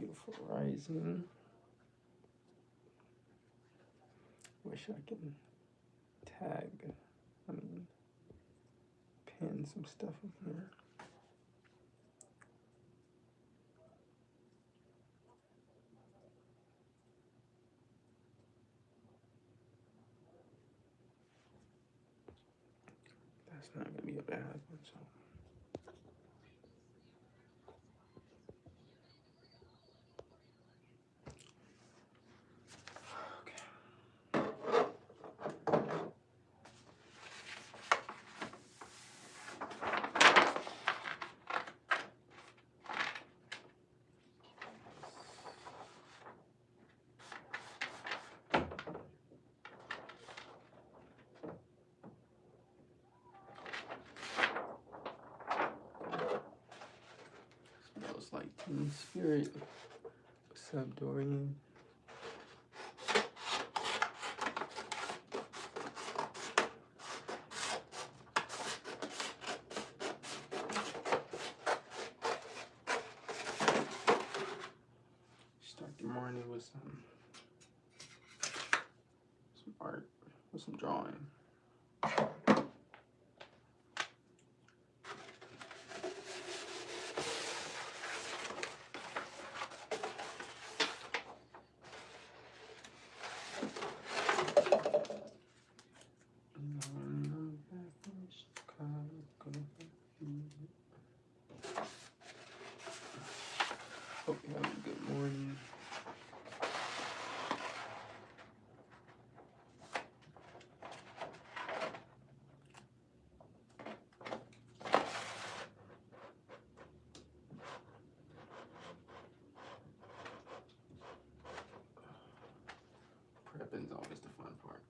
Beautiful rising. Wish I can tag, pin some stuff in here. That's not gonna be a bad one, so. Smells like Teen Spirit. What's up, Dorian? Start the morning with some art, with some drawing. Hope you have a good morning. Prepping's always the fun part.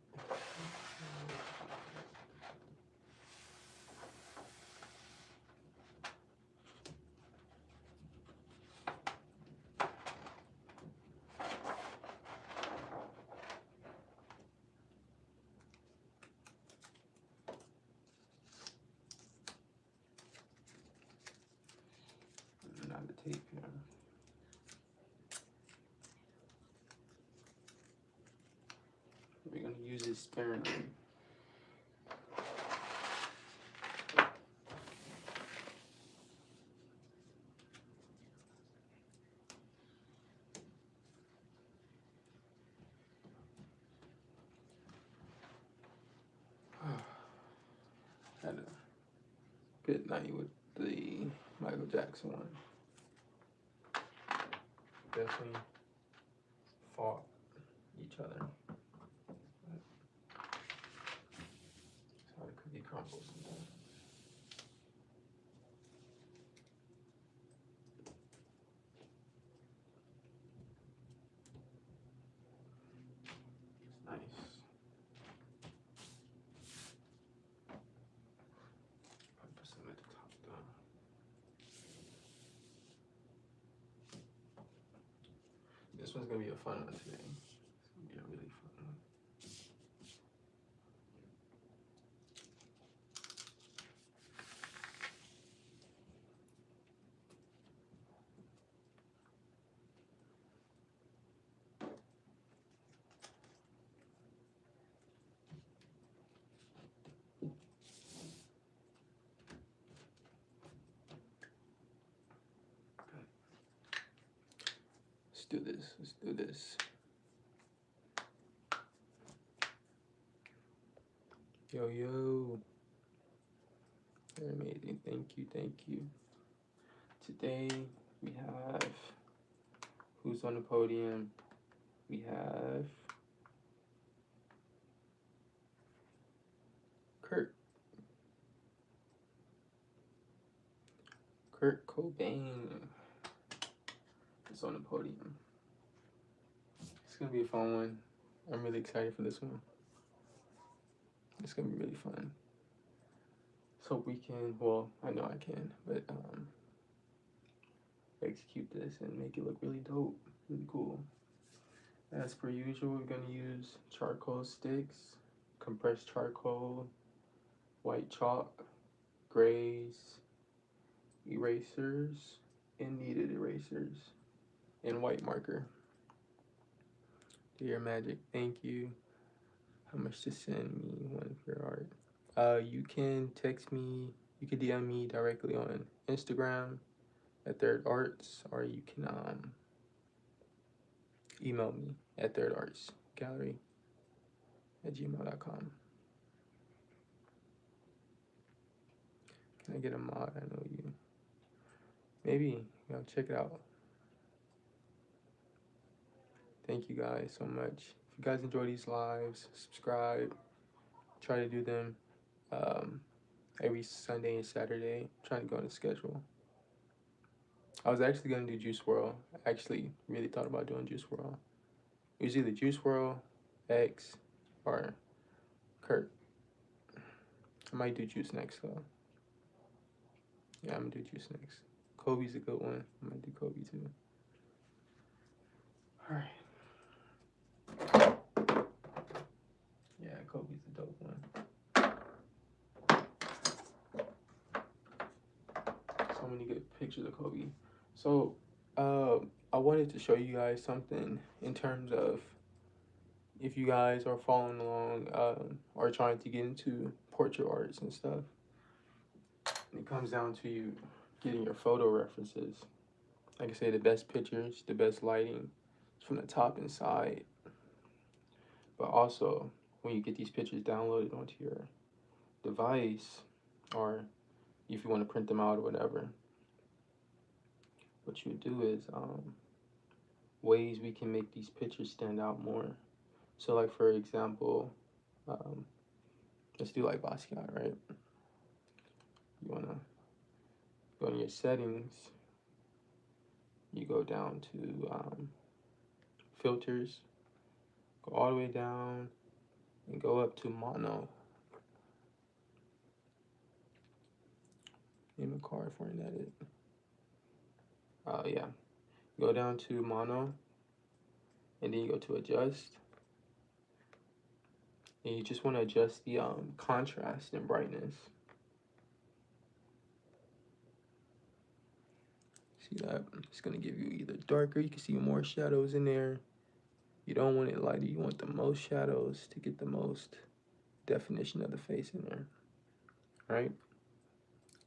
Not the tape here. We're gonna use it sparingly. Had a good night with the Michael Jackson one. Definitely fought each other. That's how the cookie crumbles sometimes. It's nice. I'll put some at the top though. This one's gonna be a fun one today. It's gonna be a really fun one. Let's do this. Let's do this. Yo, yo. Very amazing. Thank you. Thank you. Today we have who's on the podium. We have Kurt Cobain is on the podium. It's gonna be a fun one. I'm really excited for this one. It's gonna be really fun. Let's hope we can, well, I know I can, but execute this and make it look really dope, really cool. As per usual, we're gonna use charcoal sticks, compressed charcoal, white chalk, grays, erasers, and kneaded erasers. and white marker. Dear Magic, thank you. How much to send me one of your art? You can text me, you can DM me directly on Instagram at Third Arts, or you can email me at thirdartsgallery@gmail.com. Can I get a mod? I know you. Maybe, check it out. Thank you guys so much. If you guys enjoy these lives, subscribe. Try to do them every Sunday and Saturday. I'm trying to go on a schedule. I was actually gonna do Juice WRLD. I actually really thought about doing Juice WRLD. It was either Juice WRLD, X, or Kurt. I might do Juice next though. Yeah, I'm gonna do Juice next. Kobe's a good one. I might do Kobe too. Alright. Yeah, Kobe's a dope one. So many good pictures of Kobe. So, I wanted to show you guys something in terms of if you guys are following along or trying to get into portrait arts and stuff. It comes down to you getting your photo references. Like I say, the best pictures, the best lighting from the top and side. But also, when you get these pictures downloaded onto your device, or if you want to print them out or whatever, what you do is ways we can make these pictures stand out more. So like for example, let's do like Basquiat, right? You wanna go in your settings, you go down to filters, go all the way down and go up to mono. Name a card for an edit. Yeah, go down to mono and then you go to adjust. And you just want to adjust the contrast and brightness. See that? It's going to give you either darker, you can see more shadows in there. You don't want it lighter, you want the most shadows to get the most definition of the face in there. Right?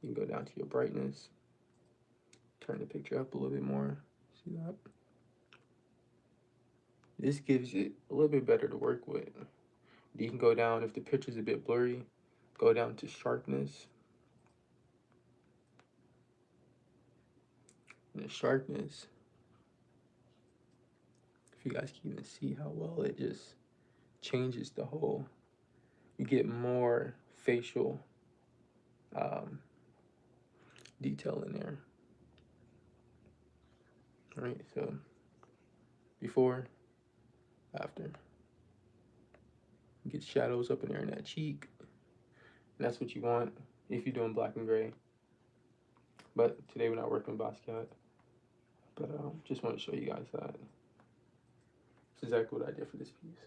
You can go down to your brightness, turn the picture up a little bit more. See that? This gives it a little bit better to work with. You can go down, if the picture's a bit blurry, go down to sharpness. And the sharpness, if you guys can even see how well it just changes the whole, you get more facial detail in there. All right, so before, after. Get shadows up in there in that cheek. And that's what you want if you're doing black and gray. But today we're not working Basquiat. But just want to show you guys that. It's exactly what I did for this piece.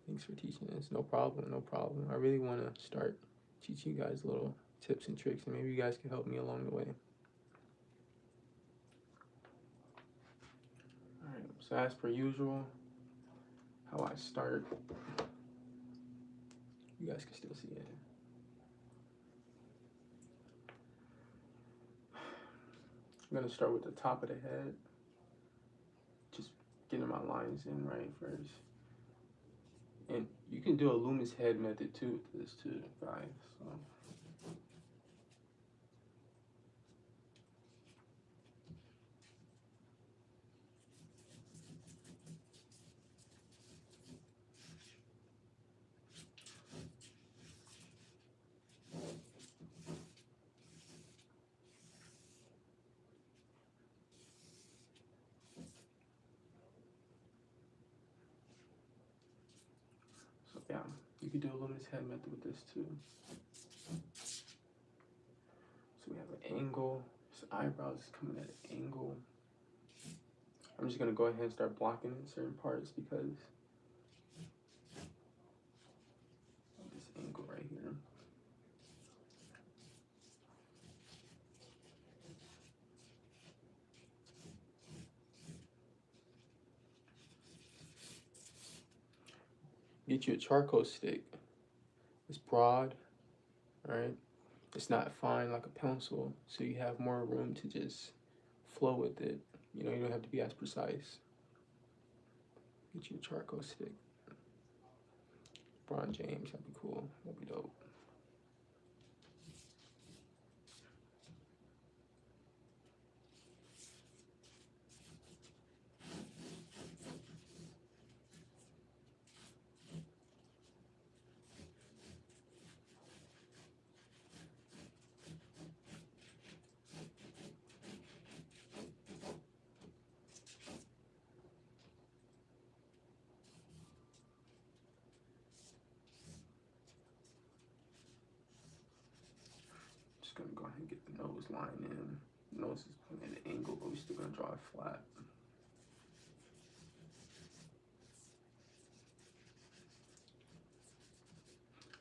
Thanks for teaching us. No problem, no problem. I really want to start teaching you guys little tips and tricks, and maybe you guys can help me along the way. Alright, so as per usual, how I start, you guys can still see it. I'm going to start with the top of the head. Just getting my lines in right first. And you can do a Loomis head method too with this too, guys. So yeah, you can do a Loomis head method with this too. So we have an angle. His eyebrows is coming at an angle. I'm just gonna go ahead and start blocking in certain parts because of this angle right here. Get you a charcoal stick. It's broad, right? It's not fine like a pencil, so you have more room to just flow with it. You know, you don't have to be as precise. Get you a charcoal stick. LeBron James, that'd be cool. That'd be dope. Just gonna go ahead and get the nose line in. The nose is at an angle, but we're still gonna draw it flat.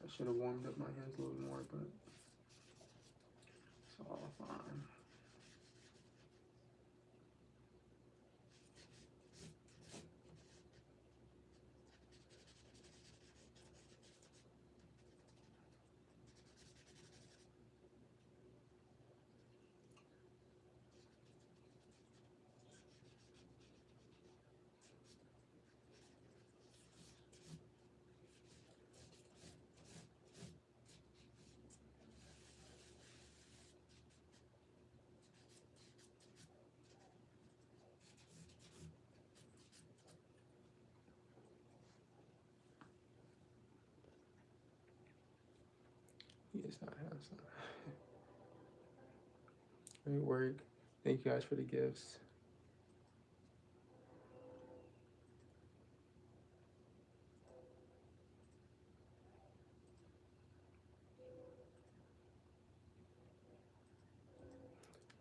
I should have warmed up my hands a little more, but it's all fine. He is not handsome. Great work. Thank you guys for the gifts.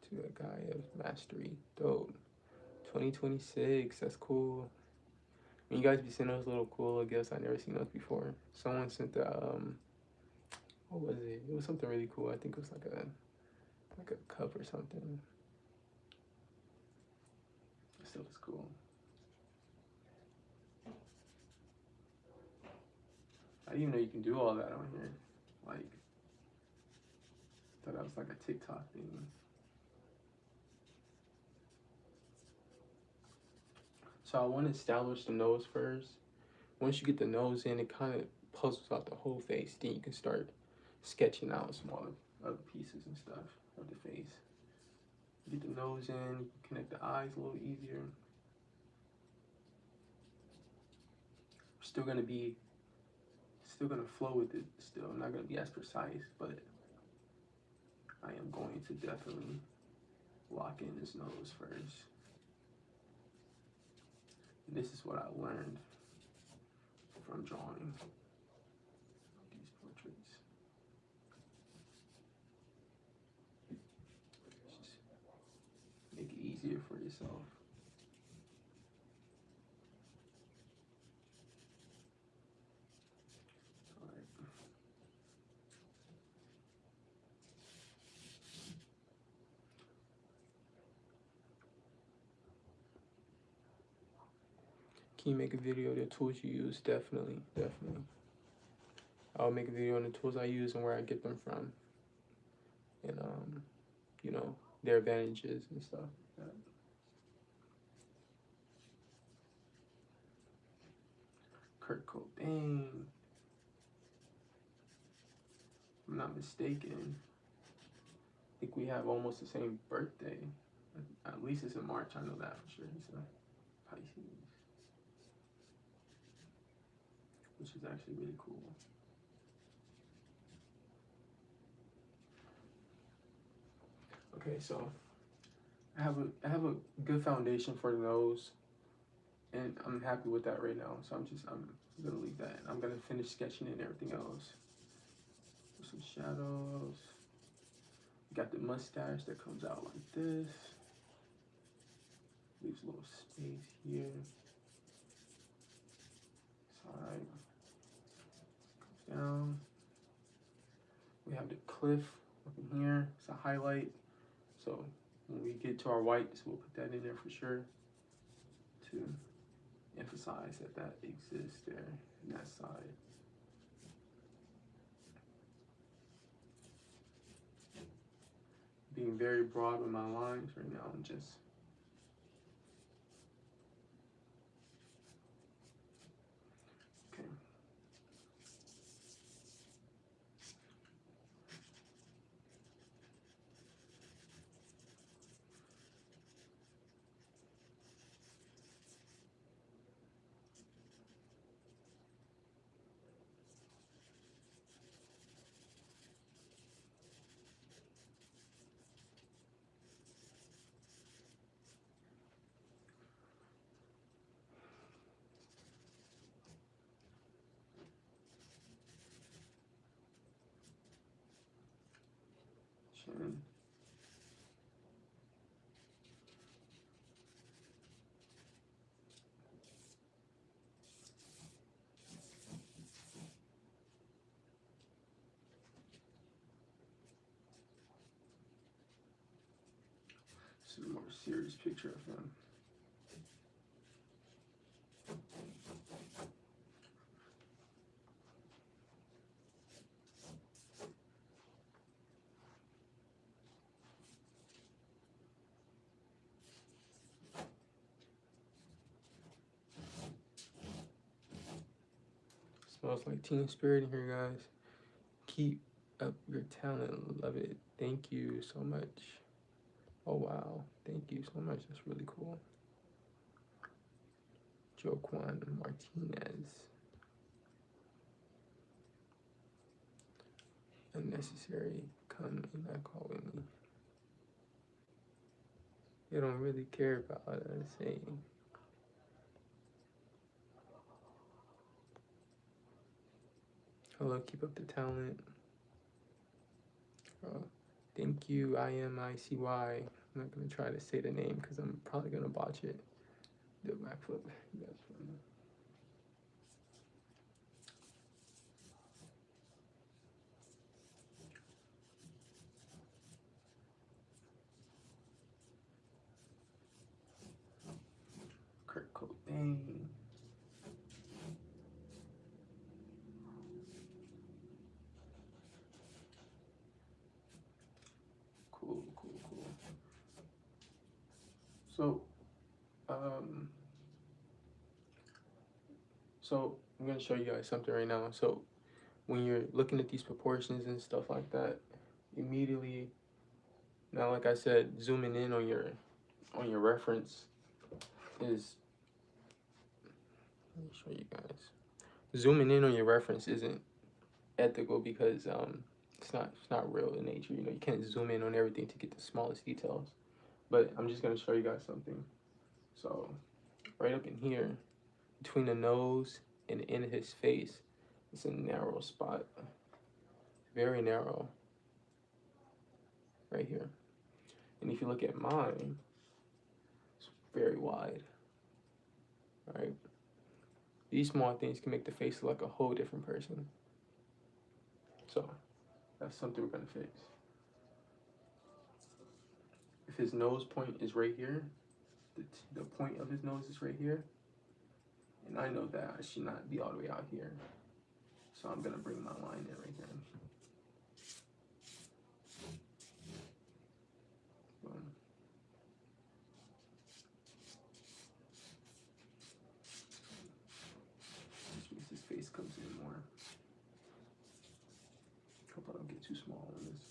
To a guy of mastery. Dope. 2026. That's cool. You guys be seeing those little cool little gifts. I never seen those before. Someone sent the what was it? It was something really cool. I think it was like a cup or something. It still is cool. I didn't even know you can do all that on here. Like, I thought that was like a TikTok thing. So I want to establish the nose first. Once you get the nose in, it kind of puzzles out the whole face. Then you can start sketching out smaller other pieces and stuff of the face. Get the nose in, connect the eyes a little easier. Still gonna flow with it still. I'm not gonna be as precise, but I am going to definitely lock in his nose first. And this is what I learned from drawing these portraits. Just make it easier for yourself. Can you make a video of the tools you use? Definitely. I'll make a video on the tools I use and where I get them from. And, you know, their advantages and stuff like that. Kurt Cobain. If I'm not mistaken, I think we have almost the same birthday. At least it's in March, I know that for sure. He's a Pisces. Which is actually really cool. Okay, so I have a good foundation for the nose, and I'm happy with that right now. So I'm gonna leave that. I'm gonna finish sketching and everything else. Put some shadows. Got the mustache that comes out like this. Leaves a little space here. Side comes down. We have the cliff up in here. It's a highlight. So when we get to our whites, we'll put that in there for sure to emphasize that that exists there in that side. Being very broad with my lines right now. I'm just okay. Chin. This is a more serious picture of him. Smells like teen spirit in here, guys. Keep up your talent. Love it. Thank you so much. Oh, wow. Thank you so much. That's really cool. Joaquin Martinez. Unnecessary. Come and not call with me. They don't really care about us saying. Hello, keep up the talent. Thank you, IMICY. I'm not gonna try to say the name because I'm probably gonna botch it. Do a backflip. That's funny. Kurt Cobain. Cool. So I'm gonna show you guys something right now. So when you're looking at these proportions and stuff like that, immediately, now like I said, zooming in on your reference is, let me show you guys. Zooming in on your reference isn't ethical because it's not real in nature. You know, you can't zoom in on everything to get the smallest details. But I'm just gonna show you guys something. So right up in here, between the nose and the end of his face, it's a narrow spot. Very narrow. Right here. And if you look at mine, it's very wide. Right? These small things can make the face look like a whole different person. So that's something we're gonna fix. If his nose point is right here, the point of his nose is right here, and I know that I should not be all the way out here. So I'm gonna bring my line in right here. Boom. Just means his face comes in more. Hope I don't get too small on this.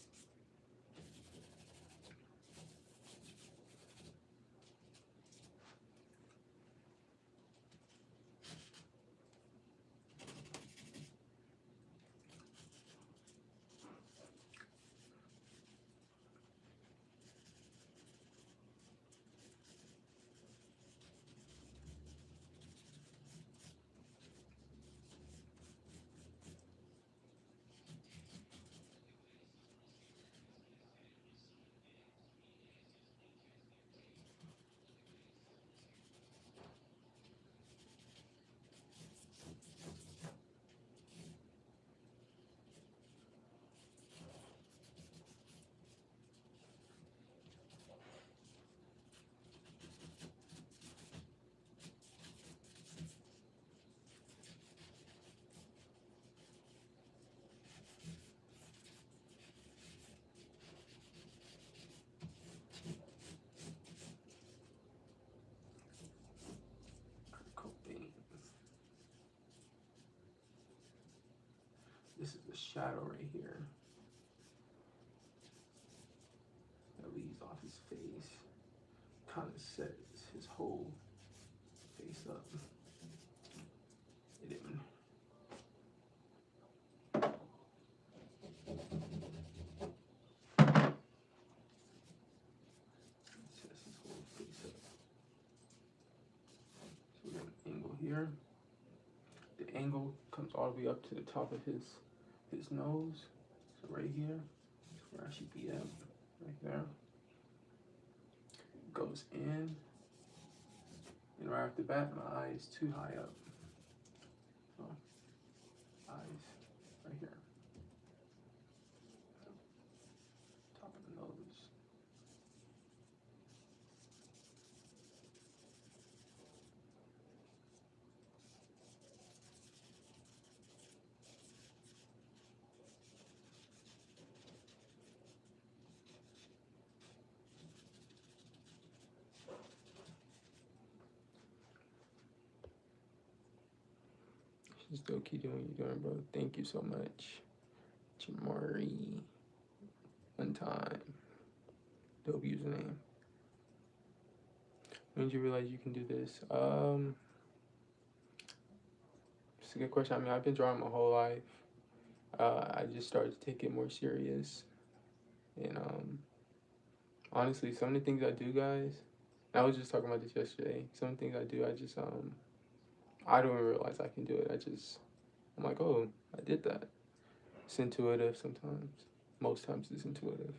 This is the shadow right here that leaves off his face. Kind of sets his whole face up. It didn't. Sets his whole face up. So we're gonna angle here. The angle comes all the way up to the top of his nose. So right here is where I should be at. Right there. Goes in. And right off the bat, my eye is too high up. So, eyes right here. Top of the nose. Just still keep doing what you're doing, bro. Thank you so much. Jamari. One time. Dope username. When did you realize you can do this? It's a good question. I mean, I've been drawing my whole life. I just started to take it more serious. And honestly, some of the things I do, guys, I was just talking about this yesterday. Some of the things I do, I just I don't even realize I can do it. I'm like, oh, I did that. It's intuitive sometimes. Most times it's intuitive.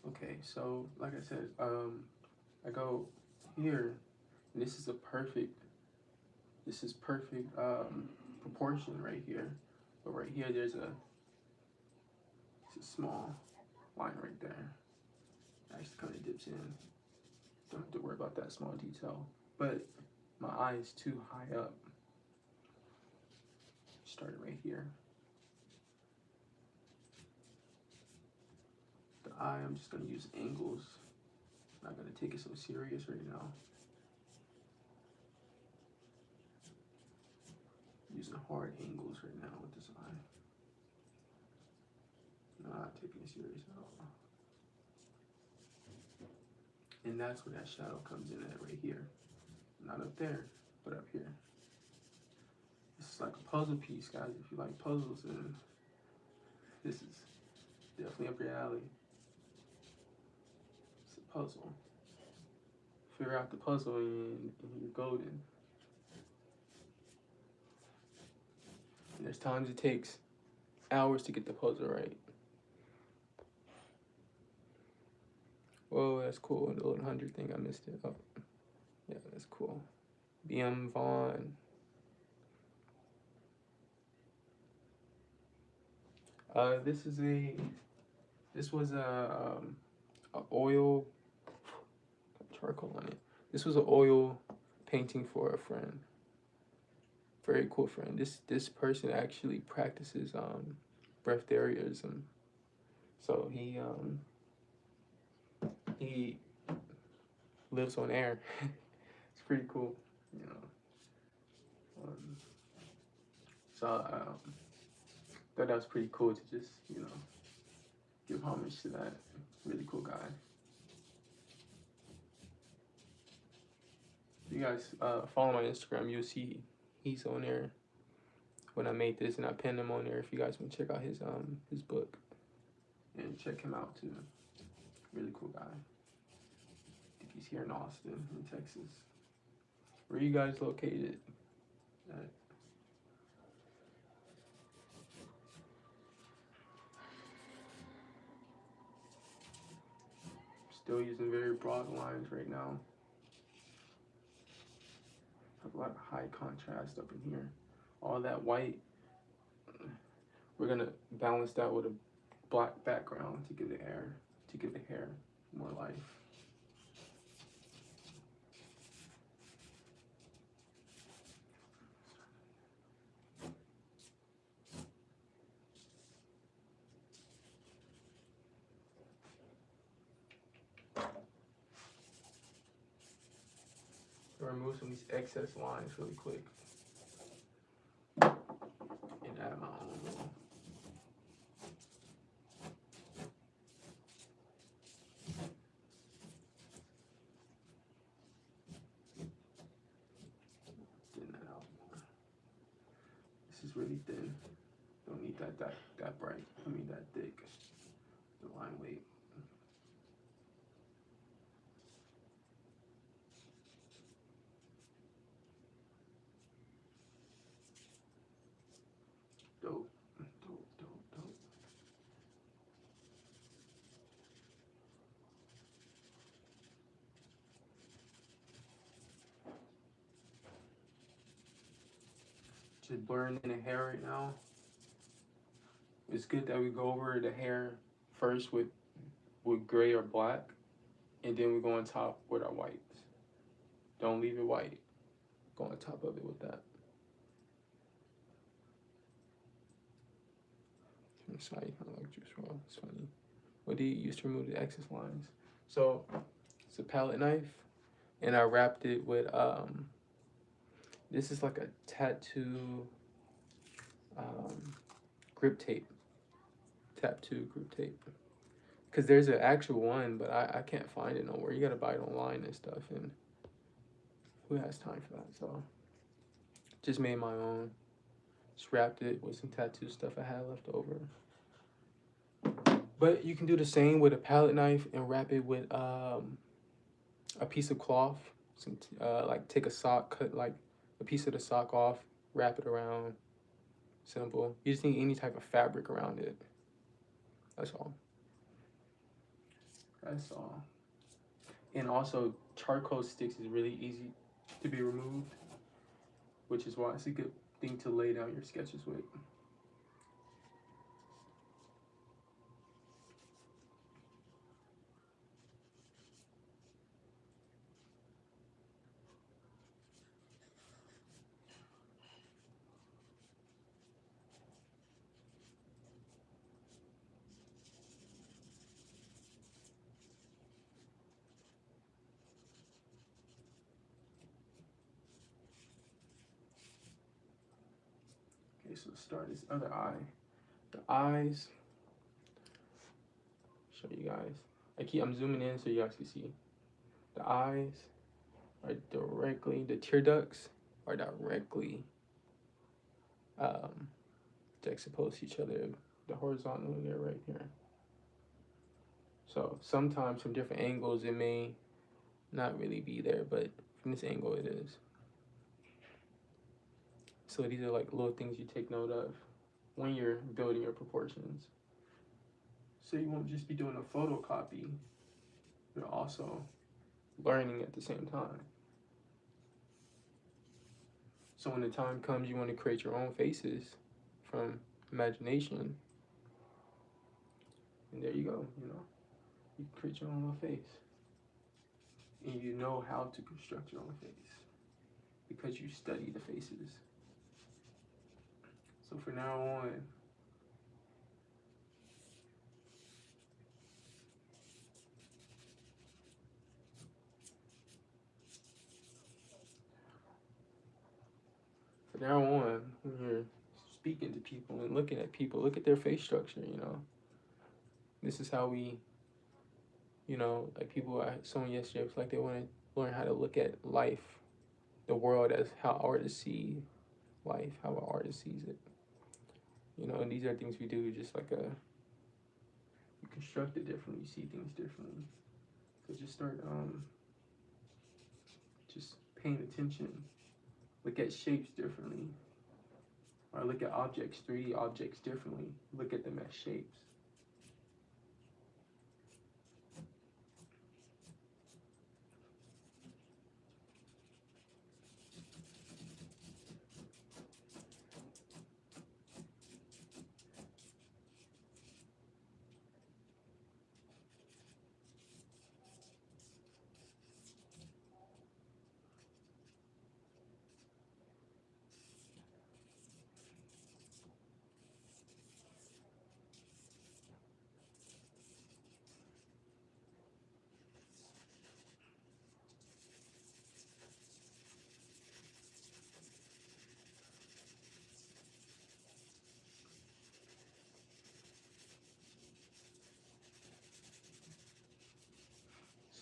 Okay, so like I said, I go here, and this is perfect proportion right here. But right here, it's a small line right there. Actually kind of dips in. Don't have to worry about that small detail. But my eye is too high up. Start it right here. The eye, I'm just gonna use angles. Not gonna take it so serious right now. Using hard angles right now with this eye. Not taking it serious at all. And that's where that shadow comes in at right here. Not up there, but up here. This is like a puzzle piece, guys. If you like puzzles, then this is definitely up your alley. It's a puzzle. Figure out the puzzle and you're golden. And there's times it takes hours to get the puzzle right. Whoa, that's cool. The little 100 thing, I missed it. Oh, yeah, that's cool. BM Vaughn. This was a oil, charcoal on it. This was an oil painting for a friend. Very cool friend. This person actually practices breatharianism. So he lives on air. It's pretty cool, you know. So thought that was pretty cool to just, you know, give homage to that really cool guy. If you guys follow my Instagram, you'll see he's on there when I made this, and I pinned him on there if you guys want to check out his book. And check him out too. Really cool guy. I think he's here in Austin, in Texas. Where are you guys located at? Still using very broad lines right now. Have a lot of high contrast up in here. All that white, we're gonna balance that with a black background to give the hair more life. remove some of these excess lines really quick and add my own little. Thin that out more. This is really thin. Don't need that bright. I mean that thick. The line weight. Dope. Just blurring in the hair right now. It's good that we go over the hair first with gray or black, and then we go on top with our whites. Don't leave it white. Go on top of it with that. Sorry, kind of like juice roll. It's funny. What do you use to remove the excess lines? So it's a palette knife, and I wrapped it with this is like a tattoo grip tape. Tattoo grip tape. Because there's an actual one, but I can't find it nowhere. You gotta buy it online and stuff, and who has time for that? So just made my own. Just wrapped it with some tattoo stuff I had left over. But you can do the same with a palette knife and wrap it with a piece of cloth. Like take a sock, cut like a piece of the sock off, wrap it around. Simple. You just need any type of fabric around it. That's all. That's all. And also, charcoal sticks is really easy to be removed, which is why it's a good thing to lay down your sketches with. Okay, so let's start this other eye. The eyes, show you guys. I'm zooming in so you guys can see. The eyes are directly, the tear ducts are directly juxtaposed to each other. The horizontal there right here. So sometimes from different angles it may not really be there, but from this angle it is. So these are like little things you take note of when you're building your proportions. So you won't just be doing a photocopy, but also learning at the same time. So when the time comes you want to create your own faces from imagination, and there you go, you know. You can create your own little face. And you know how to construct your own face because you study the faces. So from now on, when you're speaking to people and looking at people, look at their face structure, you know. This is how we, you know, like someone yesterday was like they want to learn how to look at life, the world, as how artists see life, how an artist sees it. You know, and these are things we do, just like you construct it differently, you see things differently. So just start just paying attention. Look at shapes differently. Or look at objects, 3D objects differently. Look at them as shapes.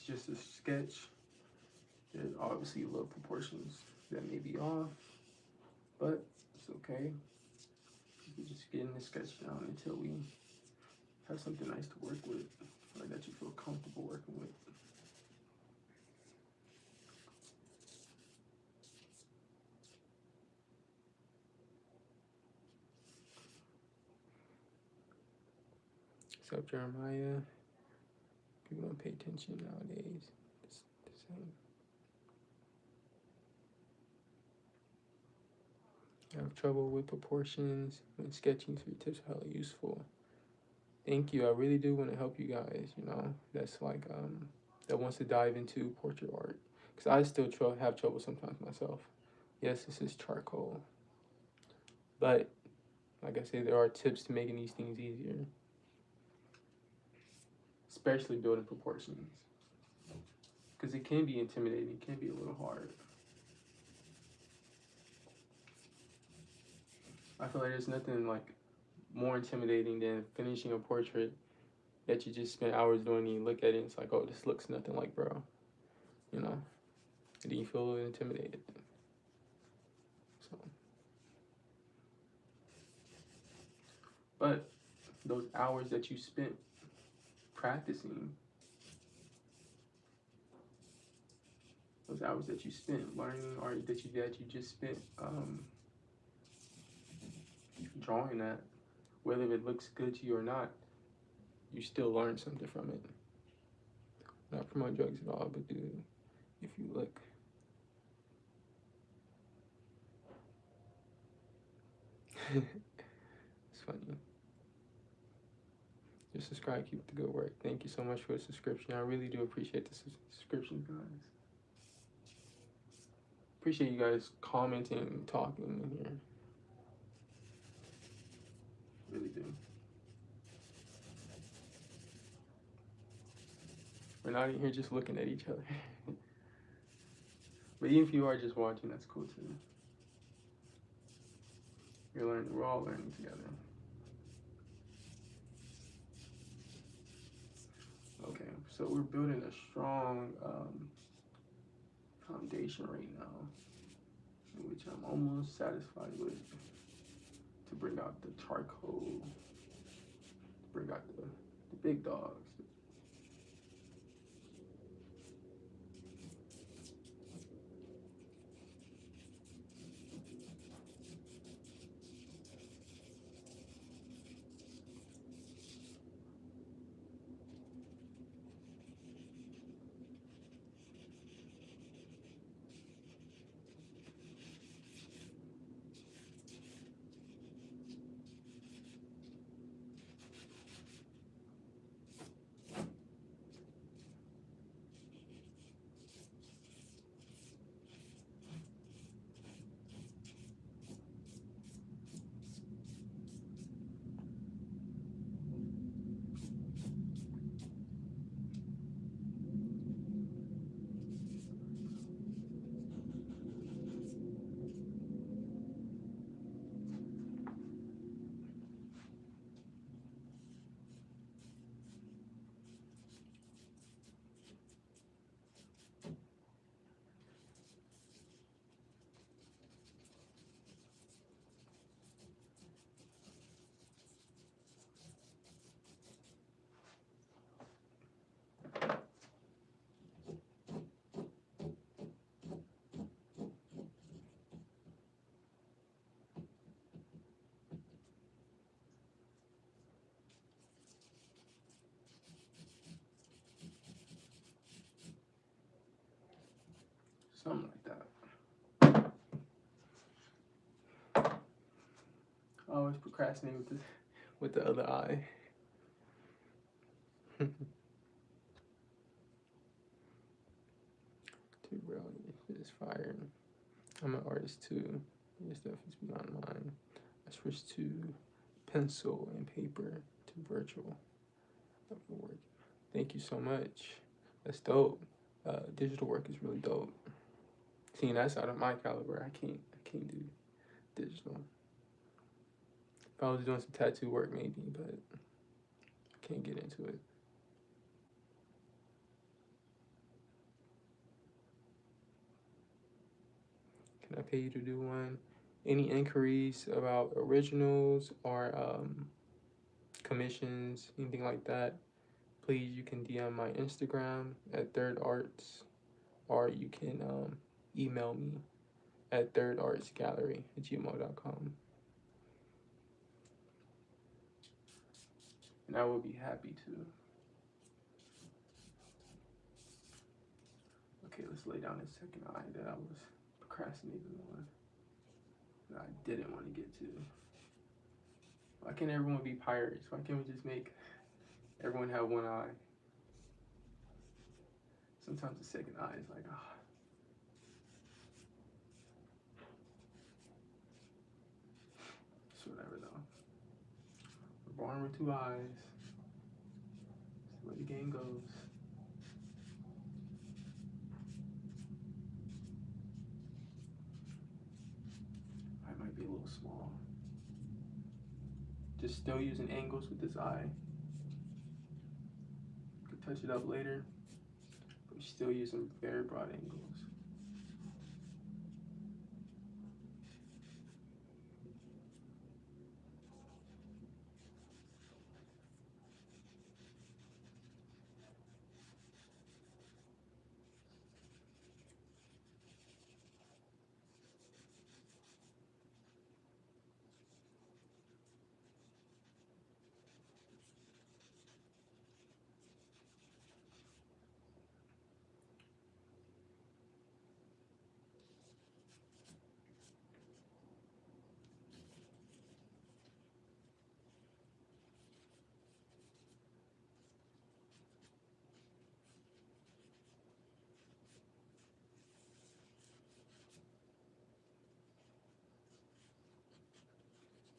just a sketch. There's obviously little proportions that may be off, but it's okay. We're just getting the sketch down until we have something nice to work with, or that you feel comfortable working with. What's up, Jeremiah? People don't pay attention nowadays. It's the same. I have trouble with proportions when sketching, so your tips are hella useful. Thank you. I really do want to help you guys, you know, that's like, that wants to dive into portrait art. Because I still have trouble sometimes myself. Yes, this is charcoal. But, like I said, there are tips to making these things easier. Especially building proportions. Because it can be intimidating, it can be a little hard. I feel like there's nothing like more intimidating than finishing a portrait that you just spent hours doing and you look at it and it's like, oh, this looks nothing like bro. You know? And then you feel a little intimidated. So, but those hours that you spent practicing, those hours that you spent learning, or that you just spent drawing that, whether it looks good to you or not, you still learn something from it. Not promote drugs at all, but dude, if you look. It's funny. Just subscribe, keep up the good work. Thank you so much for the subscription. I really do appreciate the subscription, guys. Appreciate you guys commenting and talking in here. Really do. We're not in here just looking at each other. But even if you are just watching, that's cool too. You're learning, we're all learning together. Okay, so we're building a strong foundation right now, which I'm almost satisfied with, to bring out the charcoal, to bring out the big dogs. Something like that. I always procrastinate with the other eye. Dude, bro, this is fire. I'm an artist too. This stuff is beyond mine. I switched to pencil and paper to virtual. That will work. Thank you so much. That's dope. Digital work is really dope. Seeing that's out of my caliber. I can't do digital. If I was doing some tattoo work, maybe, but I can't get into it. and I pay you to do one. Any inquiries about originals or commissions, anything like that, please, you can DM my Instagram at Third Arts, or you can email me at thirdartsgallery@gmail.com. And I will be happy to. Okay, let's lay down this second eye that I was procrastinating on, that I didn't want to get to. Why can't everyone be pirates? Why can't we just make everyone have one eye? Sometimes the second eye is like, ah. It's whatever though. We're born with two eyes. That's the way the game goes. I might be a little small. Just still using angles with this eye. Could touch it up later, but still using very broad angles.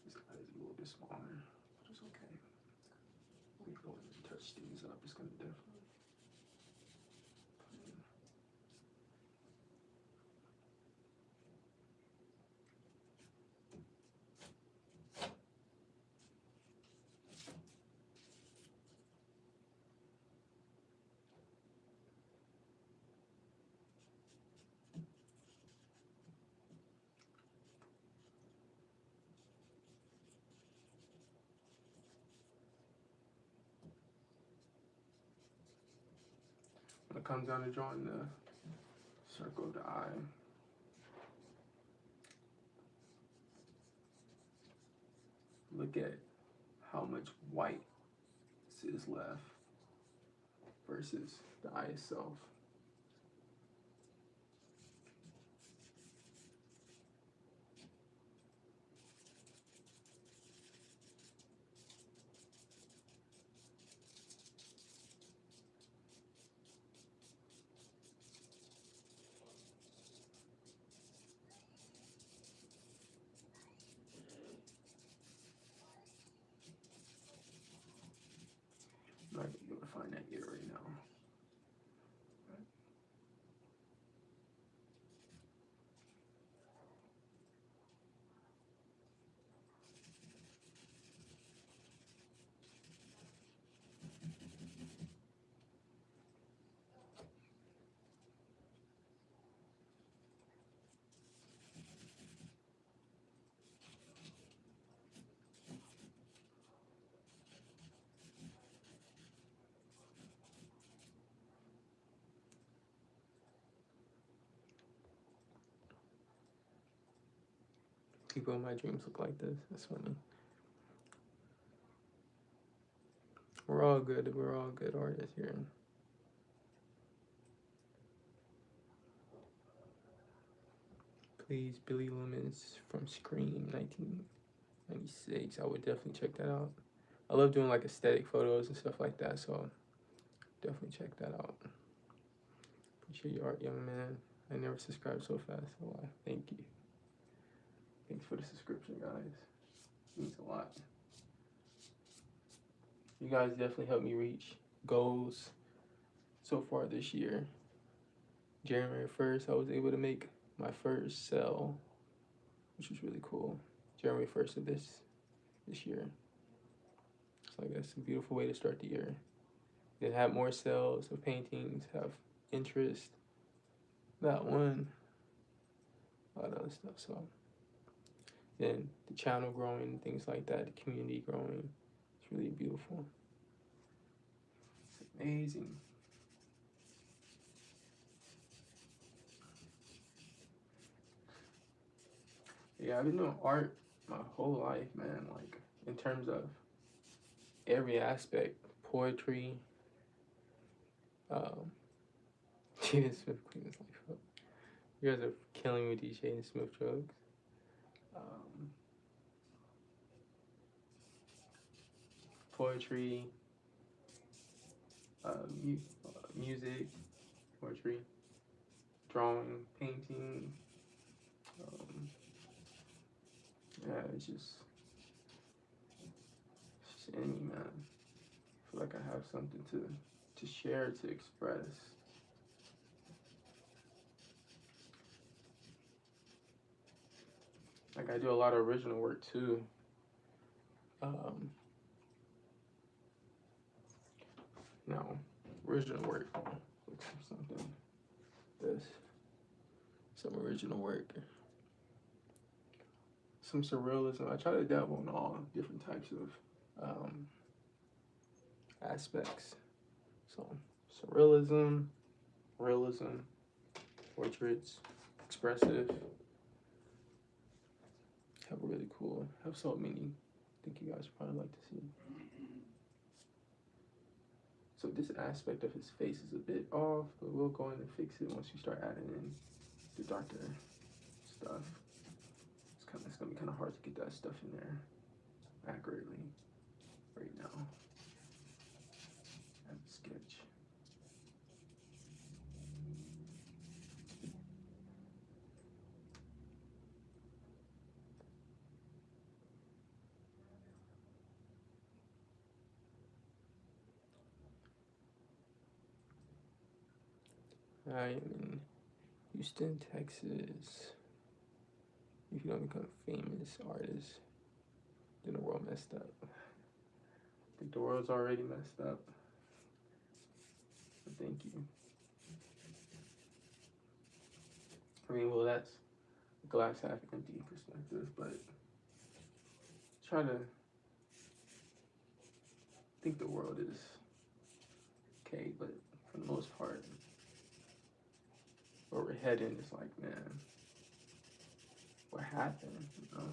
This eye is a little bit smaller, but it's okay. We go in and touch things up. It's gonna definitely. When it comes down to drawing the circle of the eye, look at how much white is left versus the eye itself. I'm not gonna be able to find that ear right now. People in my dreams look like this. That's funny. We're all good. We're all good artists here. Please, Billy Lemons from Scream 1996. I would definitely check that out. I love doing like aesthetic photos and stuff like that, so definitely check that out. Appreciate your art, young man. I never subscribed so fast. So thank you. Thanks for the subscription, guys. It means a lot. You guys definitely helped me reach goals so far this year. January 1st, I was able to make my first sale, which was really cool. January 1st of this year. So I guess a beautiful way to start the year. Then have more sales of paintings, have interest. That one a lot of other stuff. So then the channel growing, things like that, the community growing, it's really beautiful. It's amazing. Yeah, I've been doing art my whole life, man. Like in terms of every aspect, poetry. Jaden Smith cleaned his life up. You guys are killing me with these Jaden Smith jokes. Poetry, music, poetry, drawing, painting. Yeah, it's just in me, man. I feel like I have something to share, to express. Like I do a lot of original work too. No, original work. Look for something. This. Some original work. Some surrealism. I try to dabble in all different types of aspects. So surrealism, realism, portraits, expressive. Have a really cool. Have so many. I think you guys would probably like to see. So this aspect of his face is a bit off, but we'll go in and fix it once you start adding in the darker stuff. It's gonna be kind of hard to get that stuff in there accurately right now. Add the sketch. I am in Houston, Texas. If you don't become a famous artist, then the world messed up. I think the world's already messed up. But thank you. I mean, well, that's glass half empty perspective, but try to think the world is okay, but for the most part, where we're heading is like, man, what happened, you know?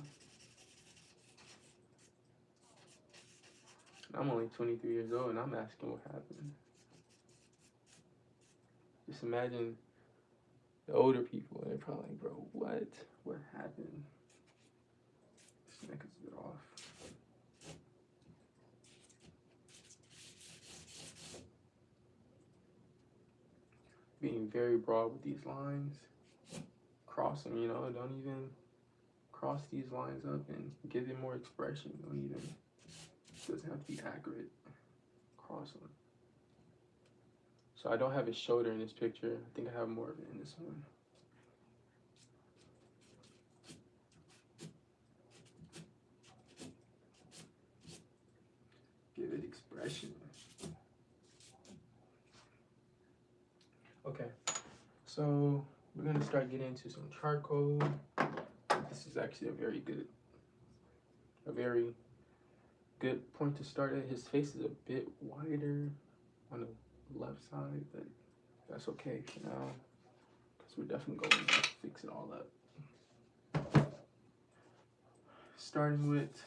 I'm only 23 years old and I'm asking what happened. Just imagine the older people and they're probably like, bro, what happened? This neck is a bit off. Being very broad with these lines. Cross them, you know, don't even cross these lines up and give it more expression. Don't even, it doesn't have to be accurate. Cross them. So I don't have his shoulder in this picture. I think I have more of it in this one. Give it expression. Okay, so we're gonna start getting into some charcoal. This is actually a very good point to start at. His face is a bit wider on the left side, but that's okay for now, because we're definitely going to fix it all up. Starting with,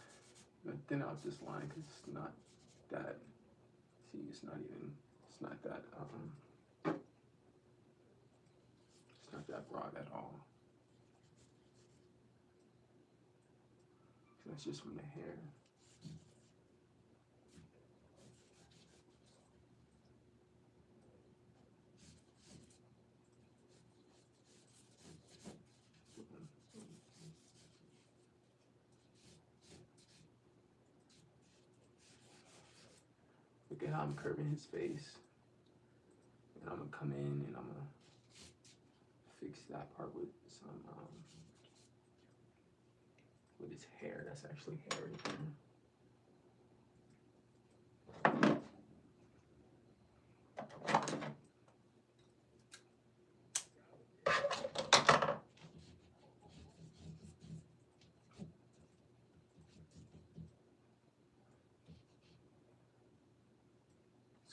I'm gonna thin out this line because it's not that, see, it's not that broad at all. So that's just from the hair. Look at how I'm curving his face. And I'm gonna come in and I'm gonna fix that part with some with his hair. That's actually hair right there.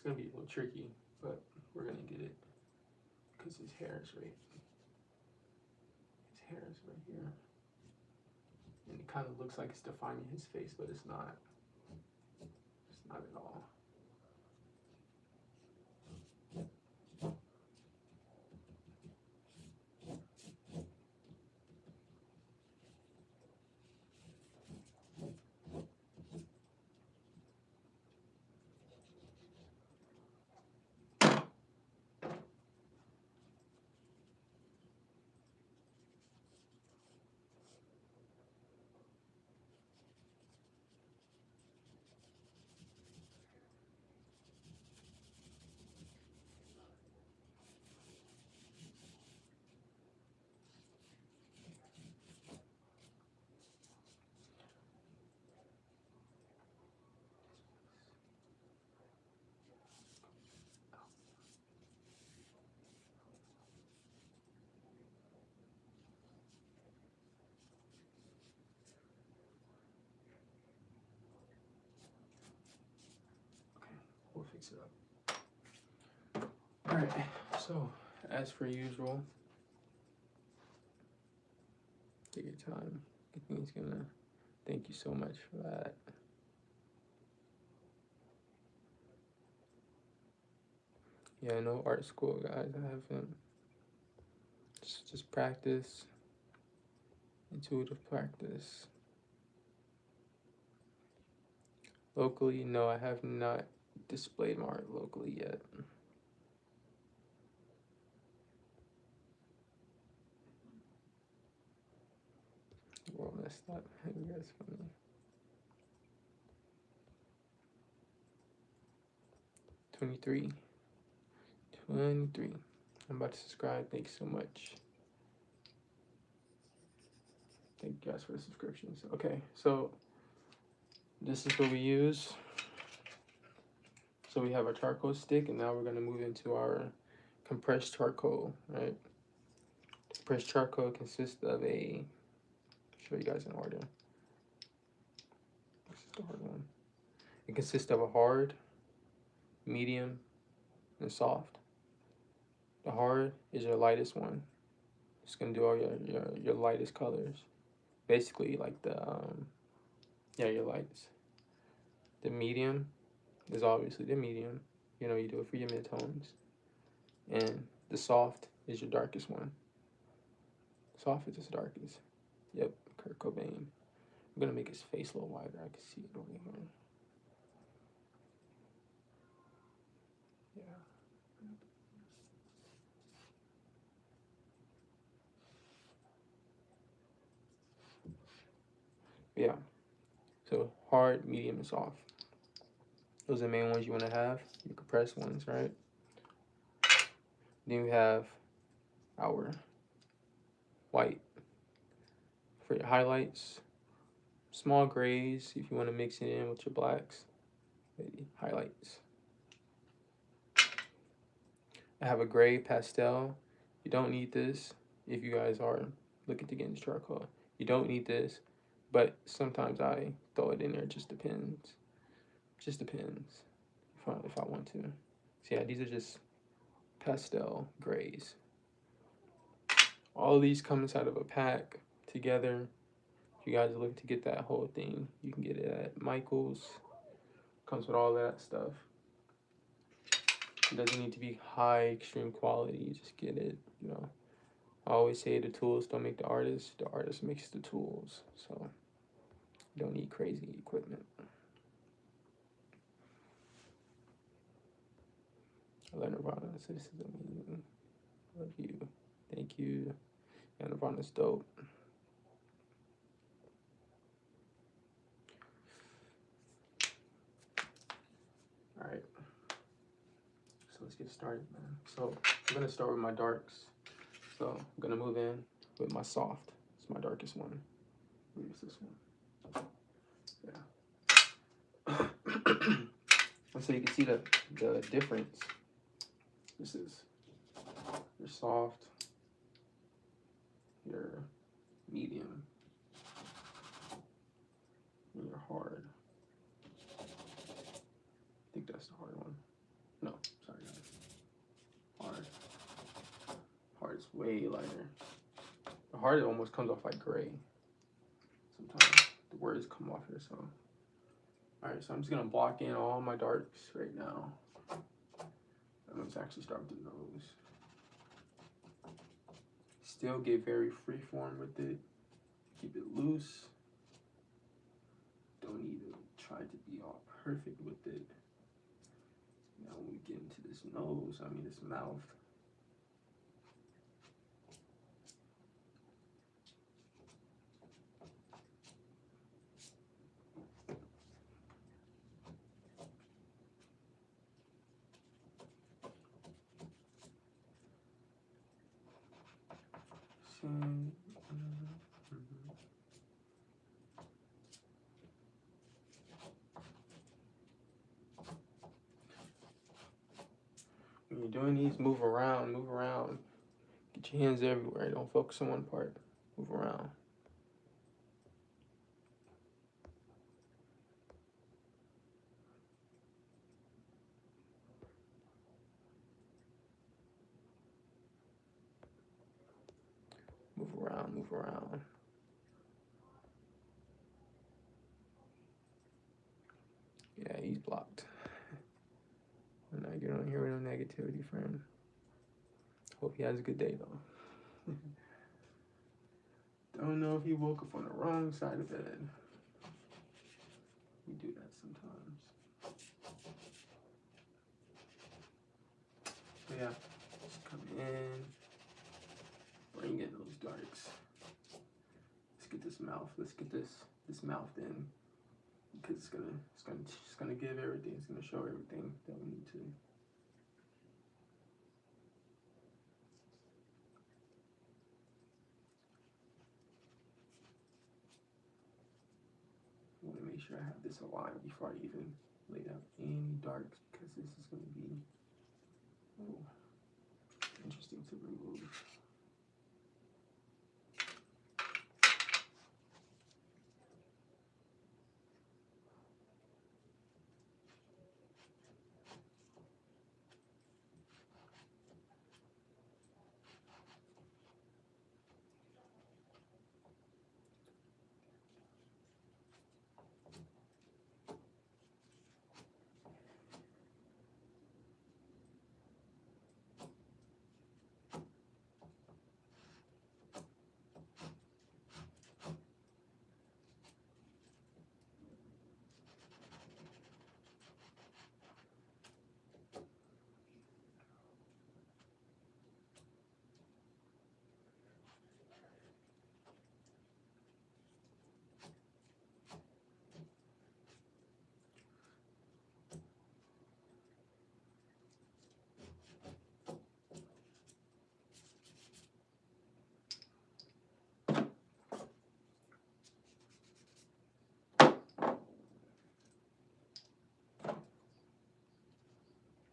gonna be a little tricky, but we're gonna get it because his hair is right here, and it kind of looks like it's defining his face, but it's not. It's not at all. We'll fix it up. All right, so as per usual, take your time. I think he's gonna thank you so much for that. Yeah, no art school, guys. I haven't. Just practice, intuitive practice. Locally, no, I have not displayed my art locally yet. Well, messed up. You guys funny. 23. I'm about to subscribe. Thanks so much. Thank you guys for the subscriptions. Okay, so this is what we use. So we have our charcoal stick, and now we're going to move into our compressed charcoal, right? Compressed charcoal consists of a, show you guys in order. This is the hard one. It consists of a hard, medium, and soft. The hard is your lightest one. It's going to do all your lightest colors. Basically like the, your lights. The medium is obviously the medium. You know, you do it for your midtones. And the soft is your darkest one. Soft is his darkest. Yep, Kurt Cobain. I'm gonna make his face a little wider. I can see it over here. Yeah. Yeah. So hard, medium, and soft. Those are the main ones you want to have. Your compressed ones, right? Then you have our white for your highlights. Small grays if you want to mix it in with your blacks. Maybe highlights. I have a gray pastel. You don't need this if you guys are looking to get into charcoal. You don't need this, but sometimes I throw it in there. It just depends. Just depends if I want to. So yeah, these are just pastel grays. All of these come inside of a pack together. If you guys are looking to get that whole thing, you can get it at Michael's. Comes with all that stuff. It doesn't need to be high extreme quality. Just get it, you know. I always say the tools don't make the artist makes the tools. So you don't need crazy equipment. I love Nirvana, so this is amazing. Love you. Thank you. Yeah, Nirvana's dope. Alright. So let's get started, man. So I'm gonna start with my darks. So I'm gonna move in with my soft. It's my darkest one. Use this one. Yeah. And so you can see the difference. This is your soft, your medium, and your hard. I think that's the hard one. No, sorry guys. Hard. Hard is way lighter. The hard it almost comes off like gray. Sometimes the words come off here, so. Alright, so I'm just gonna block in all my darks right now. And let's actually start with the nose. Still get very freeform with it. Keep it loose. Don't need to try to be all perfect with it. Now when we get into this nose, I mean this mouth. When you're doing these, move around, move around. Get your hands everywhere. Don't focus on one part. Move around. Move around, move around. Yeah, he's blocked. I'm not getting on here with no negativity for him. Hope he has a good day though. Don't know if he woke up on the wrong side of bed. We do that sometimes. But yeah, just come in, bring in those darks. Let's get this mouth. Let's get this mouth in, because it's gonna give everything. It's gonna show everything that we need to. I want to make sure I have this aligned before I even lay down any darks, because this is going to be interesting to remove.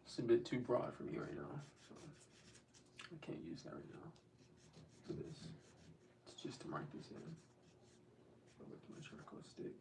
It's a bit too broad for me right now, so I can't use that right now for this. It's just to mark this in. With my charcoal stick.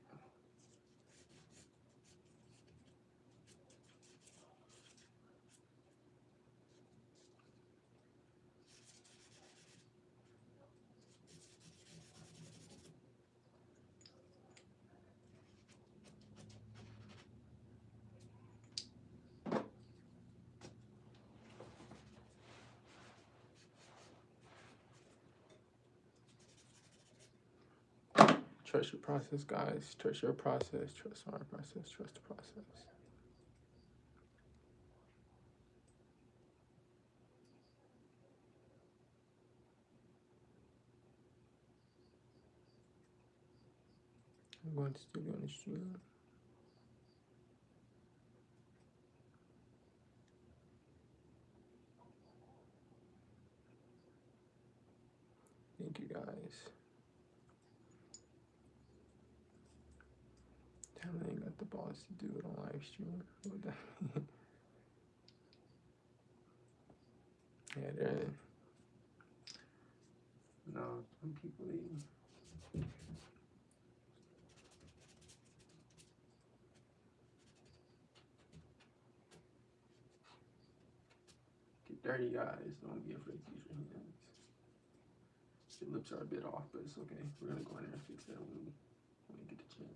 Trust your process, guys. Trust your process. Trust our process. Trust the process. I'm going to studio on the stream. Thank you, guys. Damn, I ain't got the balls to do it on live stream. Yeah, there. No, some people they. dirty, guys. Don't be afraid to use your hands. Your lips are a bit off, but it's okay. We're gonna go in there and fix that when we get the chance.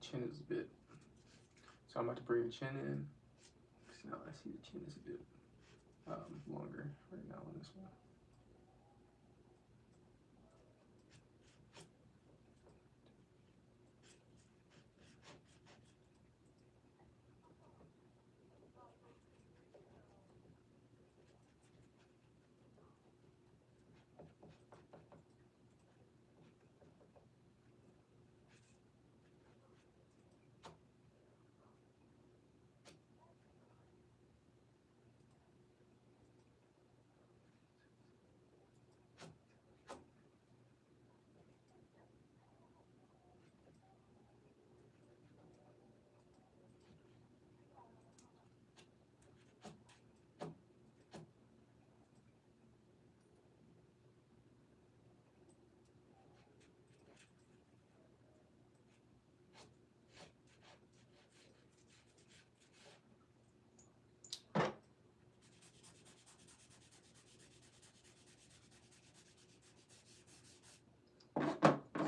Chin is a bit. So I'm about to bring the chin in. So now I see the chin is a bit longer right now on this one.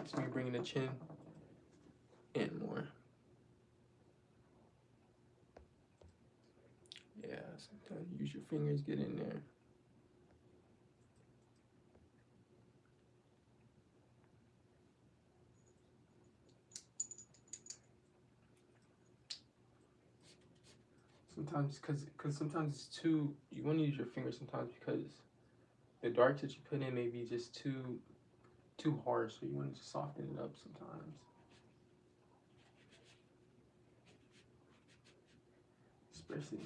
So you're bringing the chin in more. Yeah, sometimes use your fingers, get in there. Sometimes, because sometimes it's too, you want to use your fingers sometimes because the darks that you put in may be just too hard, so you want to just soften it up sometimes. Especially.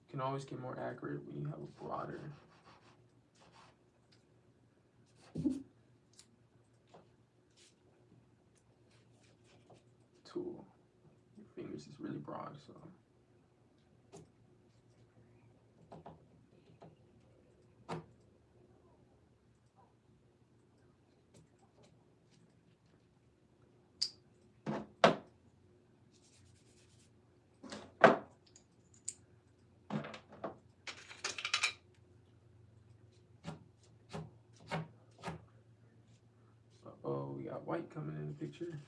You can always get more accurate when you have a broader tool. Your fingers is really broad, so. Oh, we got white coming in the picture.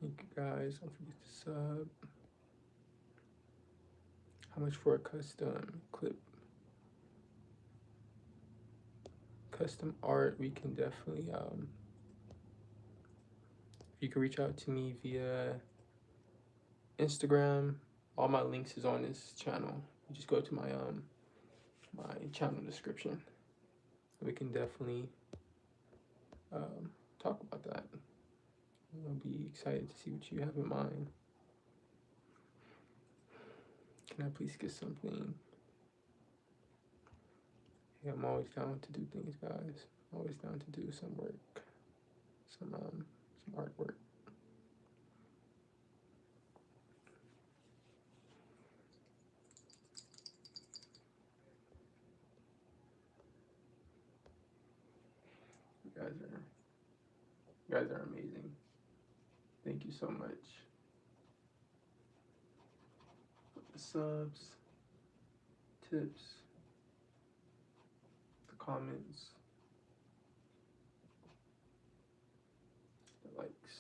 Thank you guys. Don't forget to sub. How much for a custom clip? Custom art, we can definitely you can reach out to me via Instagram. All my links is on this channel. You just go to my my channel description. We can definitely talk about that. I'll be excited to see what you have in mind. Can I please get something? Yeah, I'm always down to do things, guys. I'm always down to do some work, some artwork. You guys are amazing. Thank you so much for the subs, tips, the comments, the likes.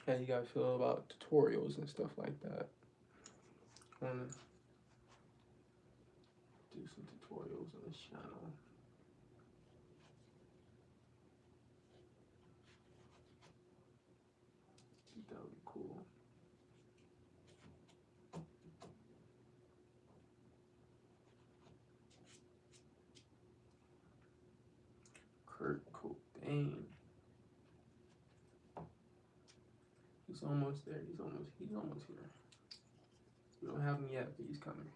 How you guys feel about tutorials and stuff like that? I wanna do some tutorials on this channel. I think that would be cool. Cobain. He's almost there. He's almost here. We don't have him yet, but he's coming.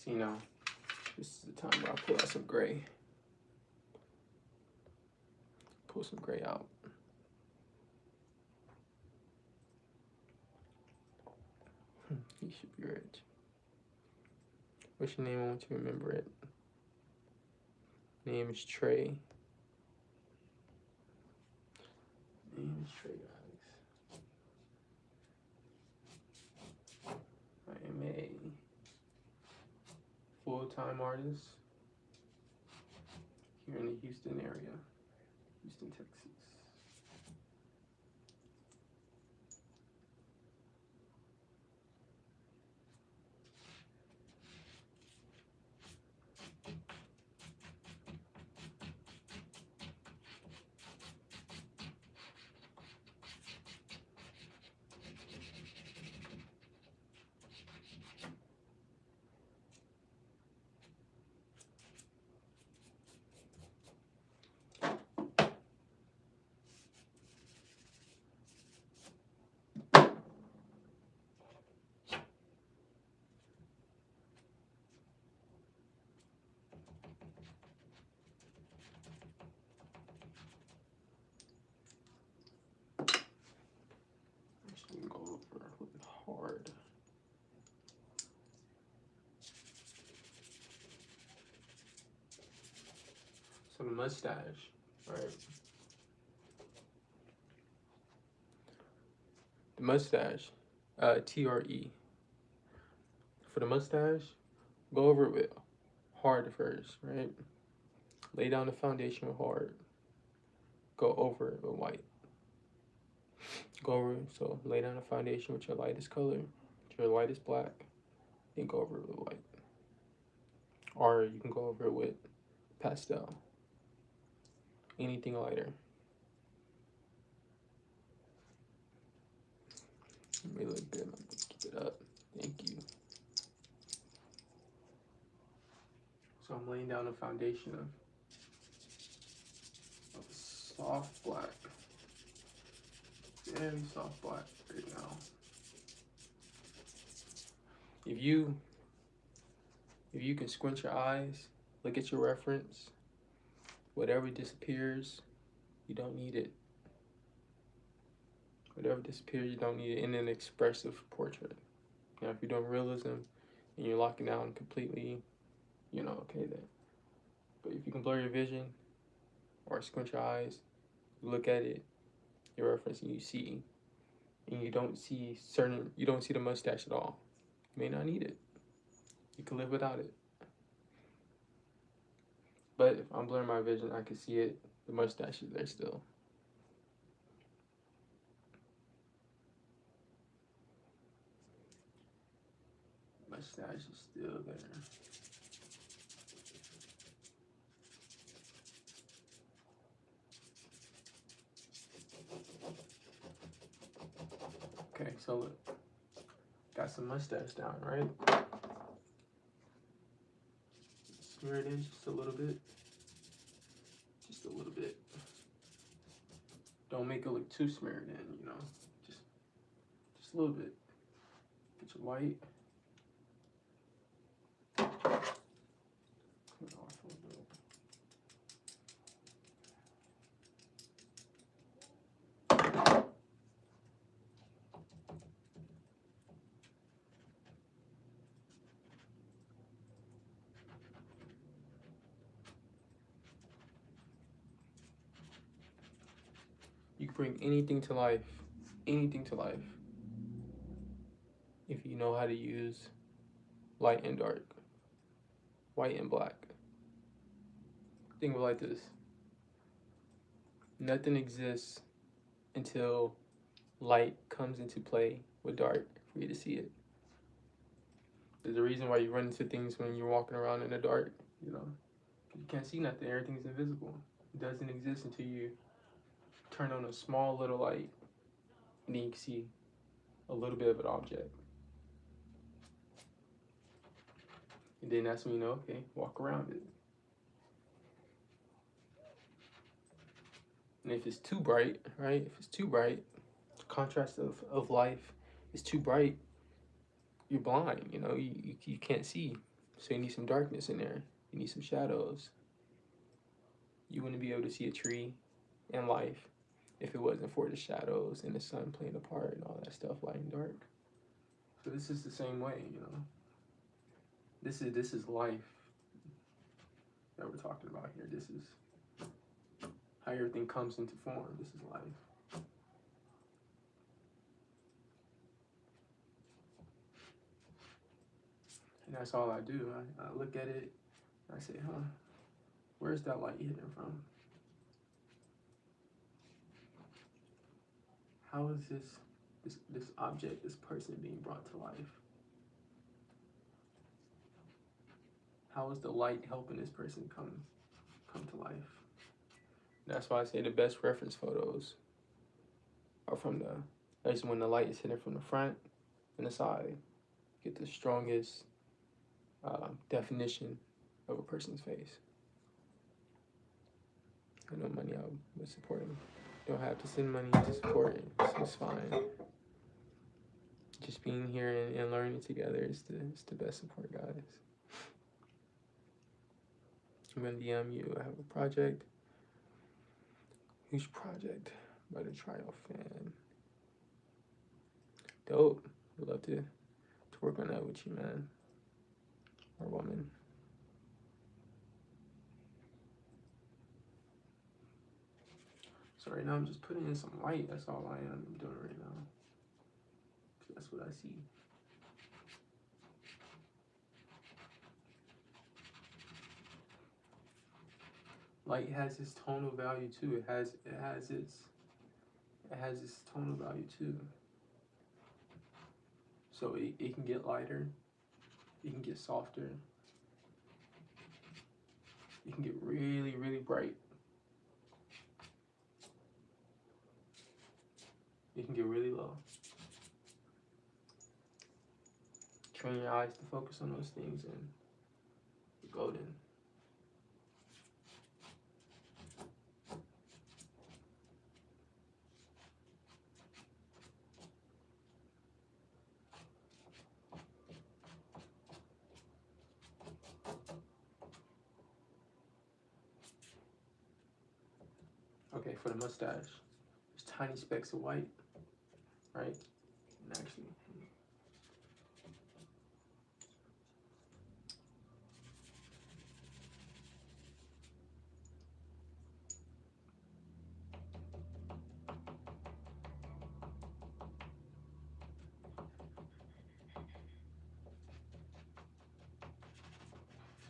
See now, this is the time where I pull out some gray. Pull some gray out. You should be rich. What's your name? I want you to remember it. Name is Trey. Name is Trey, guys. I am a full-time artist here in the Houston area, Houston, Texas. Go over a little bit hard. So the mustache, right? The mustache, TRE. For the mustache, go over it with hard first, right? Lay down the foundation with hard. Go over it with white. Go over, so lay down a foundation with your lightest color, your lightest black, then go over it with white. Or you can go over it with pastel. Anything lighter. It may look good. Keep it up. Thank you. So I'm laying down a foundation of soft black. Very soft black right now. If you can squint your eyes, look at your reference, whatever disappears, you don't need it. Whatever disappears, you don't need it in an expressive portrait. Now, if you're doing realism and you're locking down completely, okay then. But if you can blur your vision or squint your eyes, look at it, your reference, and you see, and you don't see the mustache at all. You may not need it. You can live without it. But if I'm blurring my vision, I can see it. The mustache is there still. Mustache is still there. Okay, so look. Got some mustache down, right? Smear it in just a little bit. Just a little bit. Don't make it look too smeared in, Just a little bit. Get your white. You can bring anything to life. Anything to life. If you know how to use light and dark. White and black. Think of it like this. Nothing exists until light comes into play with dark for you to see it. There's a reason why you run into things when you're walking around in the dark, You can't see nothing, everything's invisible. It doesn't exist until you turn on a small little light and then you can see a little bit of an object. And then that's when you know, okay, walk around it. And if it's too bright, right? If it's too bright, the contrast of life is too bright, you're blind, you can't see. So you need some darkness in there. You need some shadows. You wouldn't be able to see a tree and life if it wasn't for the shadows and the sun playing a part and all that stuff, light and dark. So this is the same way, This is life that we're talking about here. This is how everything comes into form. This is life. And that's all I do. I look at it, and I say, where's that light hitting from? How is this object, this person being brought to life? How is the light helping this person come to life? That's why I say the best reference photos are that's when the light is hitting from the front and the side. Get the strongest definition of a person's face. I know money, I would support him. You don't have to send money to support him. It's fine. Just being here and learning together is the best support, guys. I'm gonna DM you. I have a project. Huge project by the Trial Fan. Dope. Would love to work on that with you, man. Or woman. So right now I'm just putting in some light. That's all I am doing right now. That's what I see. Light has its tonal value too. It has its it has this tonal value too. So it can get lighter, it can get softer, it can get really, really bright. It can get really low. Train your eyes to focus on those things and you're golden. Okay, for the mustache, there's tiny specks of white, right? And actually,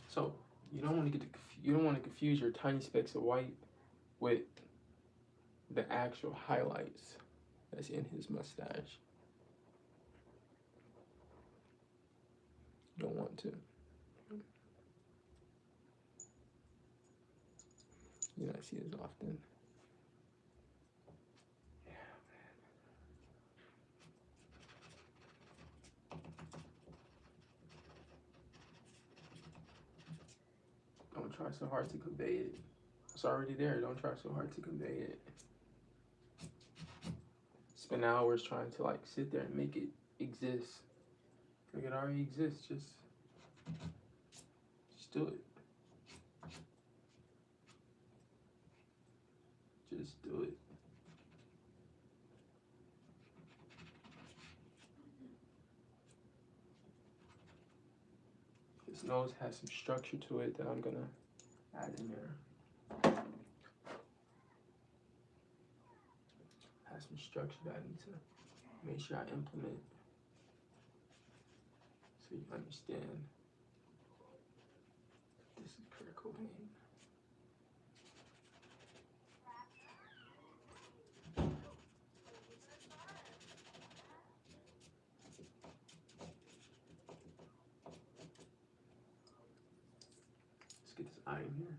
so you don't want to confuse your tiny specks of white with the actual highlights that's in his mustache. You don't want to. You don't see it as often. Don't try so hard to convey it. It's already there. Don't try so hard to convey it. Spend hours trying to like sit there and make it exist. Like it already exists. Just do it. Just do it. His nose has some structure to it that I'm gonna add in there. Has some structure that I need to make sure I implement so you understand. This is Kurt Cobain. Let's get this eye in here.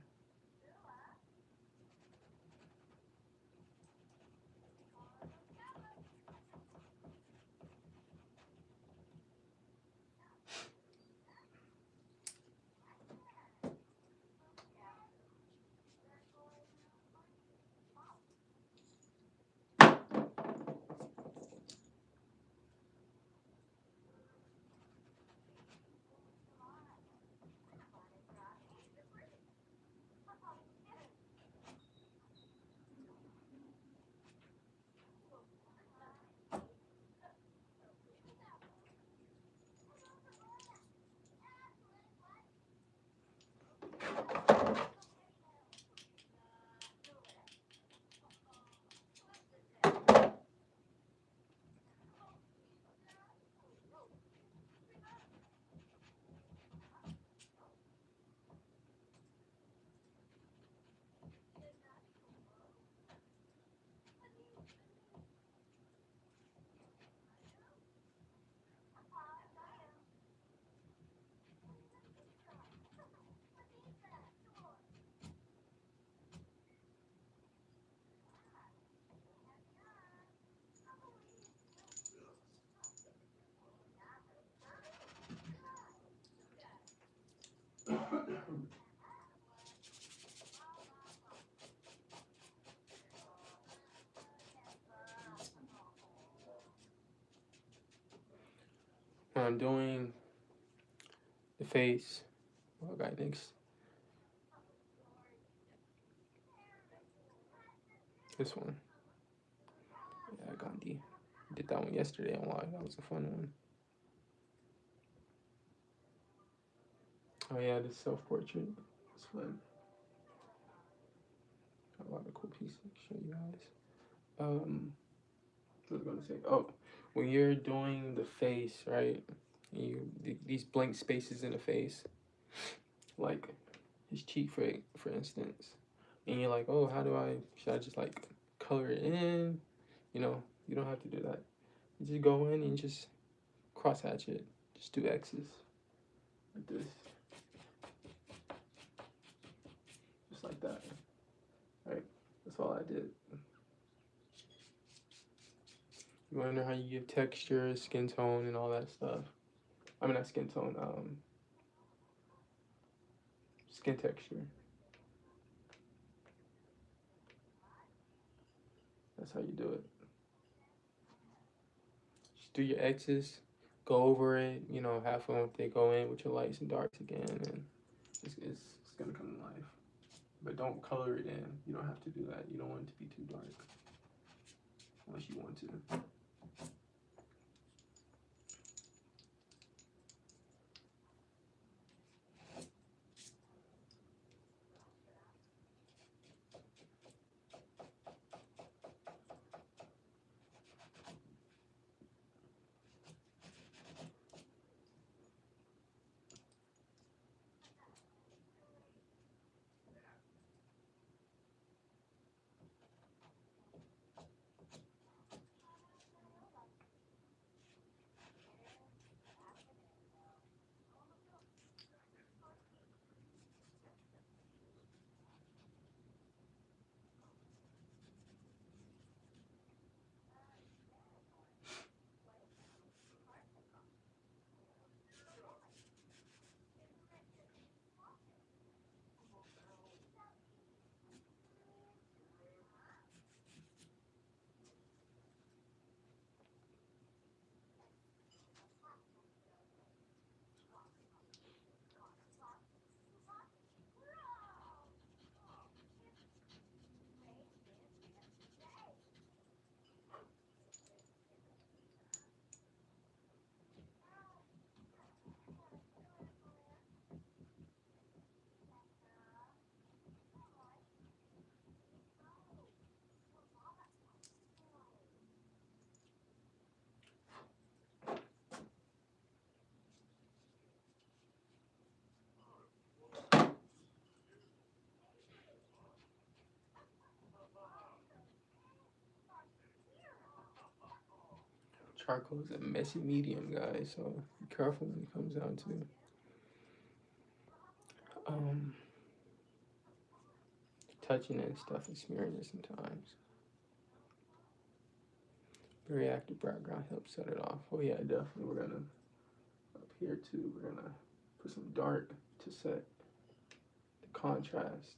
When I'm doing the face, what I got next? This one. Yeah, Gandhi. Did that one yesterday on live. That was a fun one. Oh yeah, this self-portrait. It's fun. A lot of cool pieces to show you guys. What was I gonna say? Oh, when you're doing the face, right? These blank spaces in the face, like his cheek, for instance, and you're like, oh, should I just like color it in? You know, you don't have to do that. You just go in and just cross hatch it. Just do X's like this, just like that. Right? That's all I did. You wonder how you give texture, skin tone, and all that stuff. I mean, not skin tone, skin texture. That's how you do it. Just do your X's, go over it, you know, have fun with it, go in with your lights and darks again, and it's gonna come to life. But don't color it in. You don't have to do that. You don't want it to be too dark unless you want to. Charcoal is a messy medium, guys, so be careful when it comes down to um, touching and stuff and smearing it sometimes. Very active background helps set it off. Oh yeah, definitely. We're gonna up here too. We're gonna put some dark to set the contrast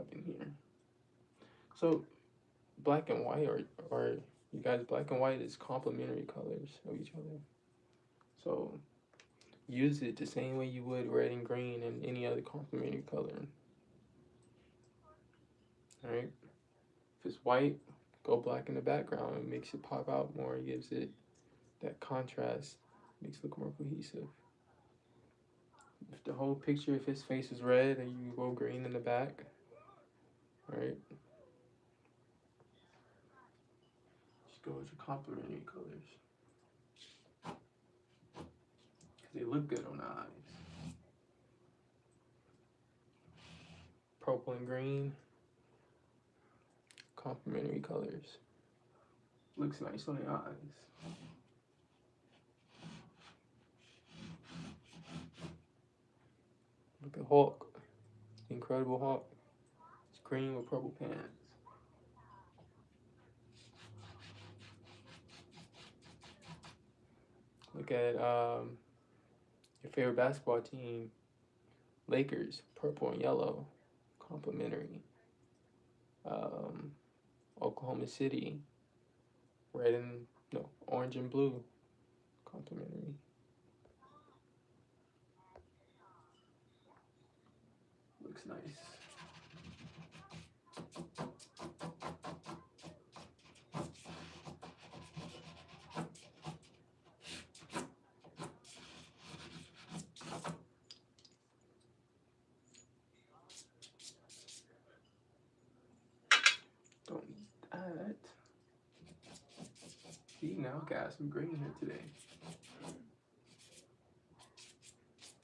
up in here. So black and white are you guys, black and white is complementary colors of each other. So use it the same way you would red and green and any other complementary color. Alright? If it's white, go black in the background. It makes it pop out more. It gives it that contrast. Makes it look more cohesive. If the whole picture, if his face is red and you go green in the back, right? Just go with your complementary colors. Because they look good on the eyes. Purple and green, complementary colors. Looks nice on the eyes. Look at Hulk, the Incredible Hulk. It's green with purple pants. Look at your favorite basketball team, Lakers, purple and yellow, complementary. Oklahoma City, orange and blue, complementary. Looks nice. Don't need that. See, now got some green here today.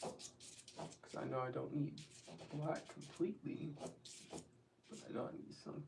Because I know I don't need black completely, but I know I need something.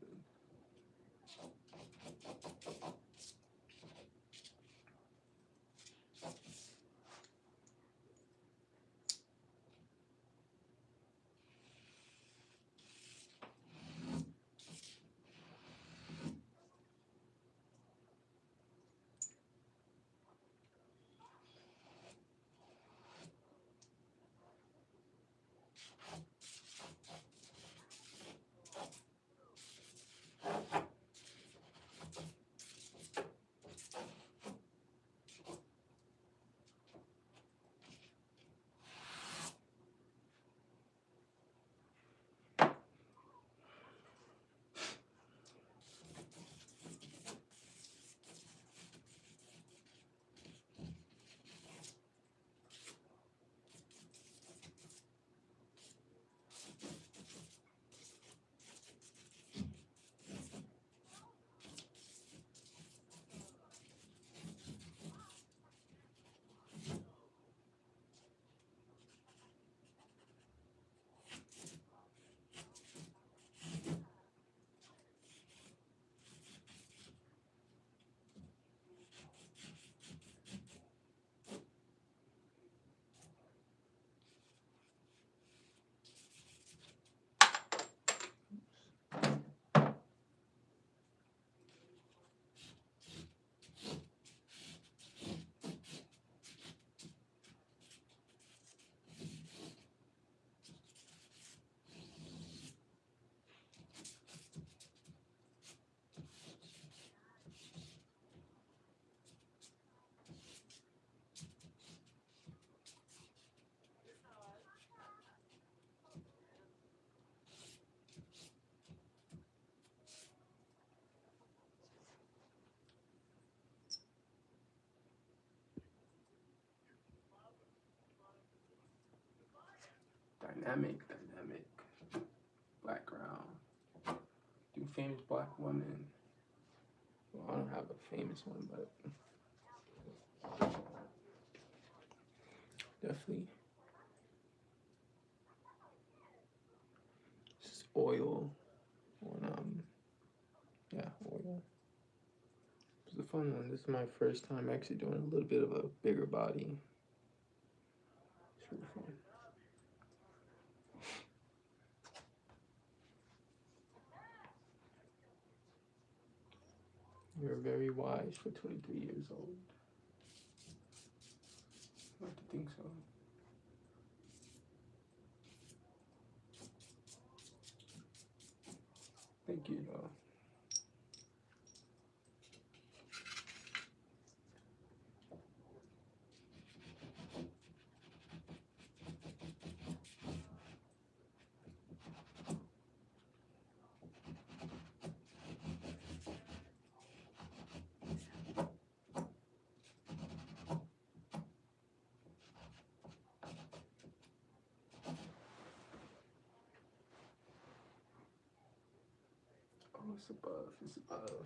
dynamic background. Do famous black women. Well, I don't have a famous one, but definitely this is oil on oil. It's a fun one. This is my first time actually doing a little bit of a bigger body. It's really fun. You're very wise for 23 years old. I like to think so. Thank you, though. Oh, it's above. It's above.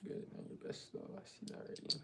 Good, not your best though. I see that already.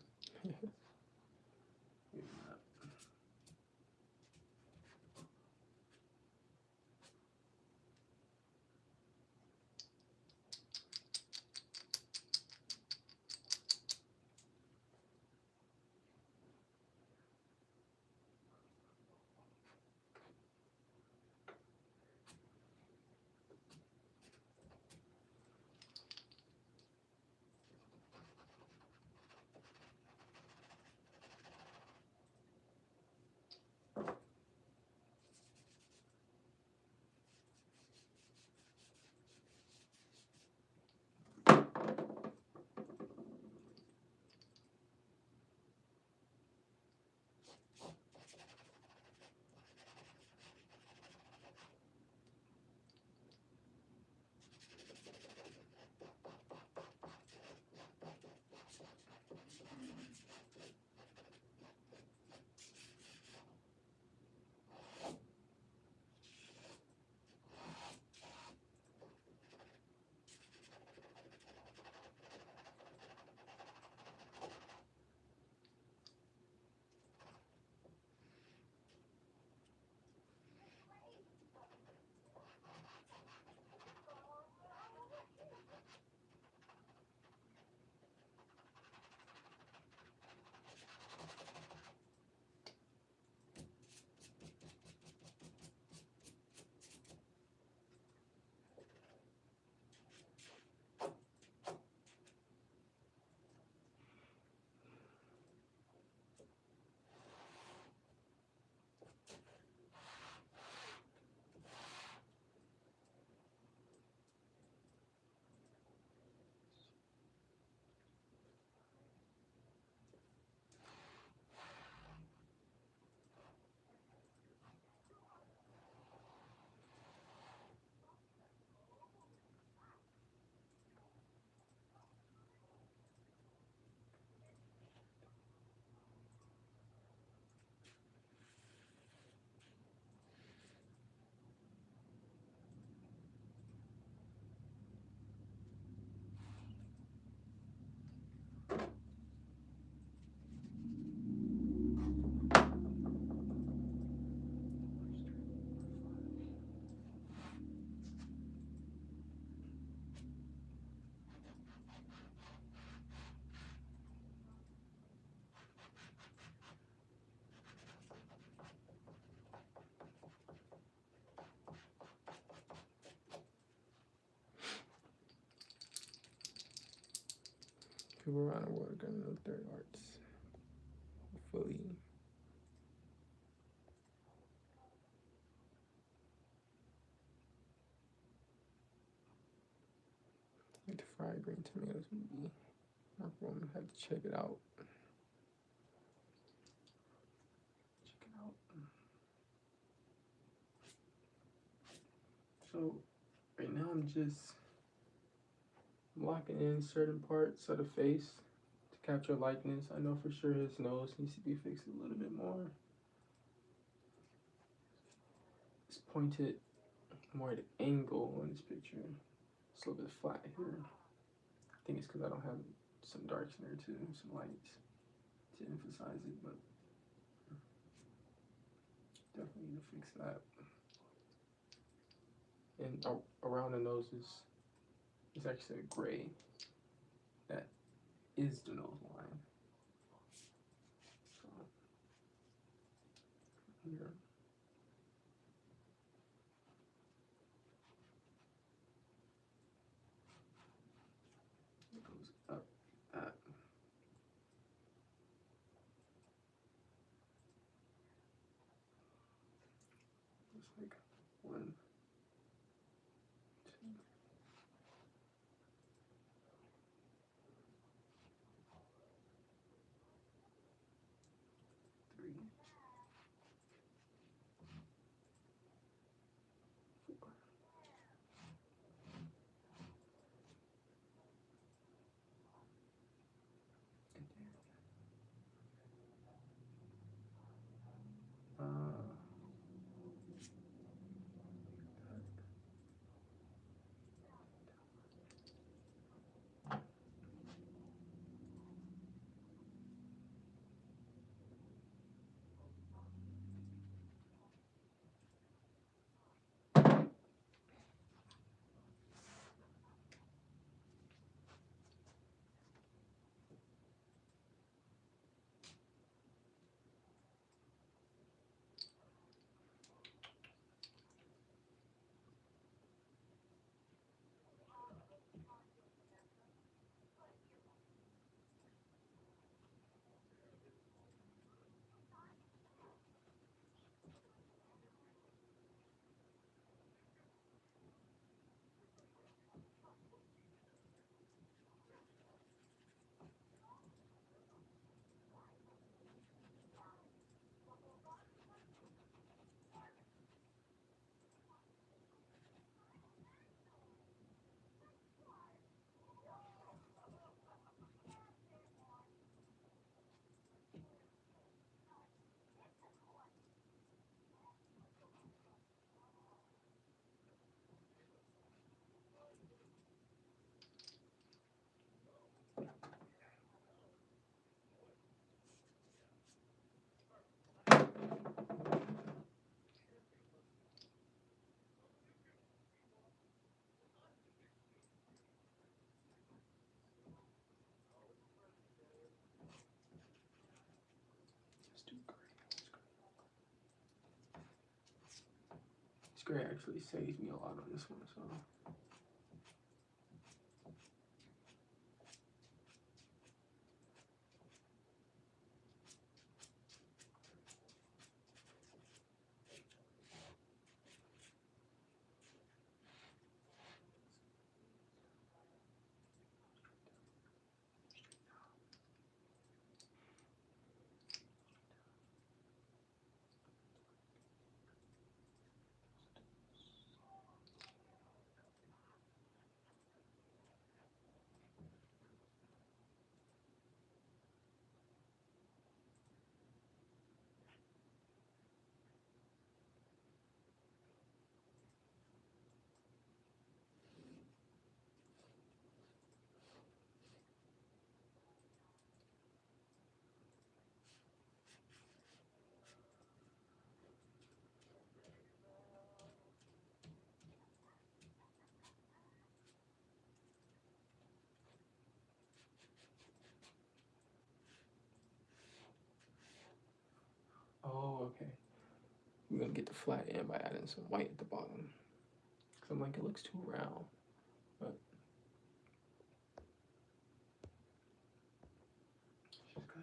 People around the world are gonna know third arts fully. Like the fried green tomatoes movie. My woman had to check it out. Check it out. So right now I'm just locking in certain parts of the face to capture likeness. I know for sure his nose needs to be fixed a little bit more. It's pointed more at an angle on this picture. It's a little bit flat here. I think it's because I don't have some darks in there too, some lights to emphasize it, but definitely need to fix that. And around the nose is actually a gray that is the nose line. So here. It goes up at it's like 1, 2, 3, 4. And then spray actually saves me a lot on this one, so. Oh, okay. We're gonna get the flat end by adding some white at the bottom. Cause I'm like, it looks too round, but just cause.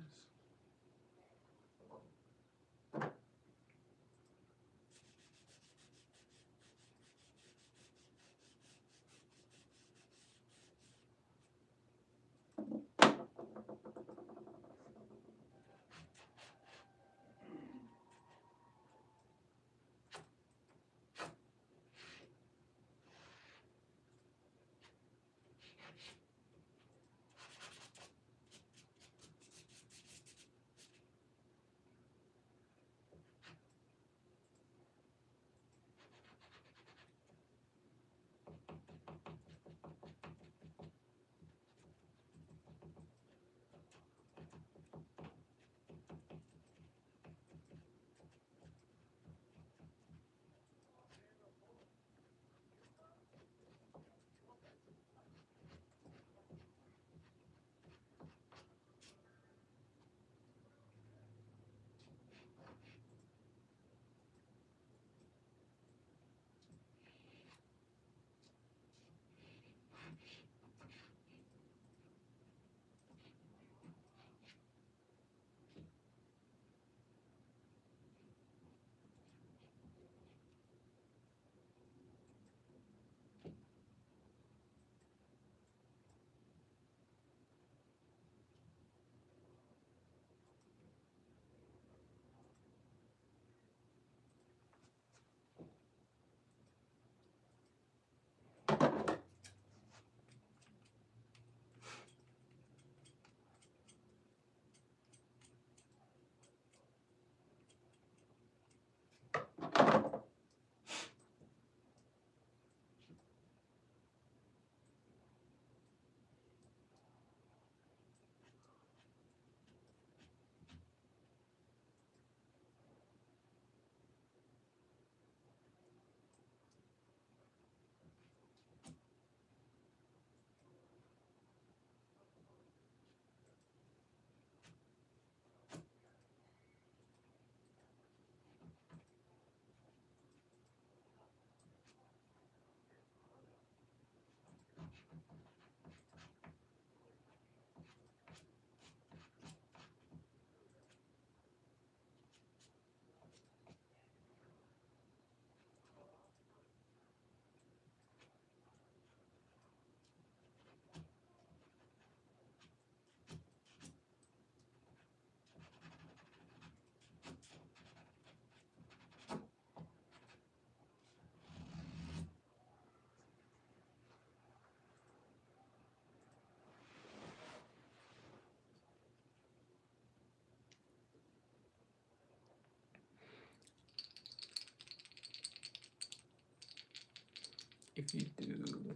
If you do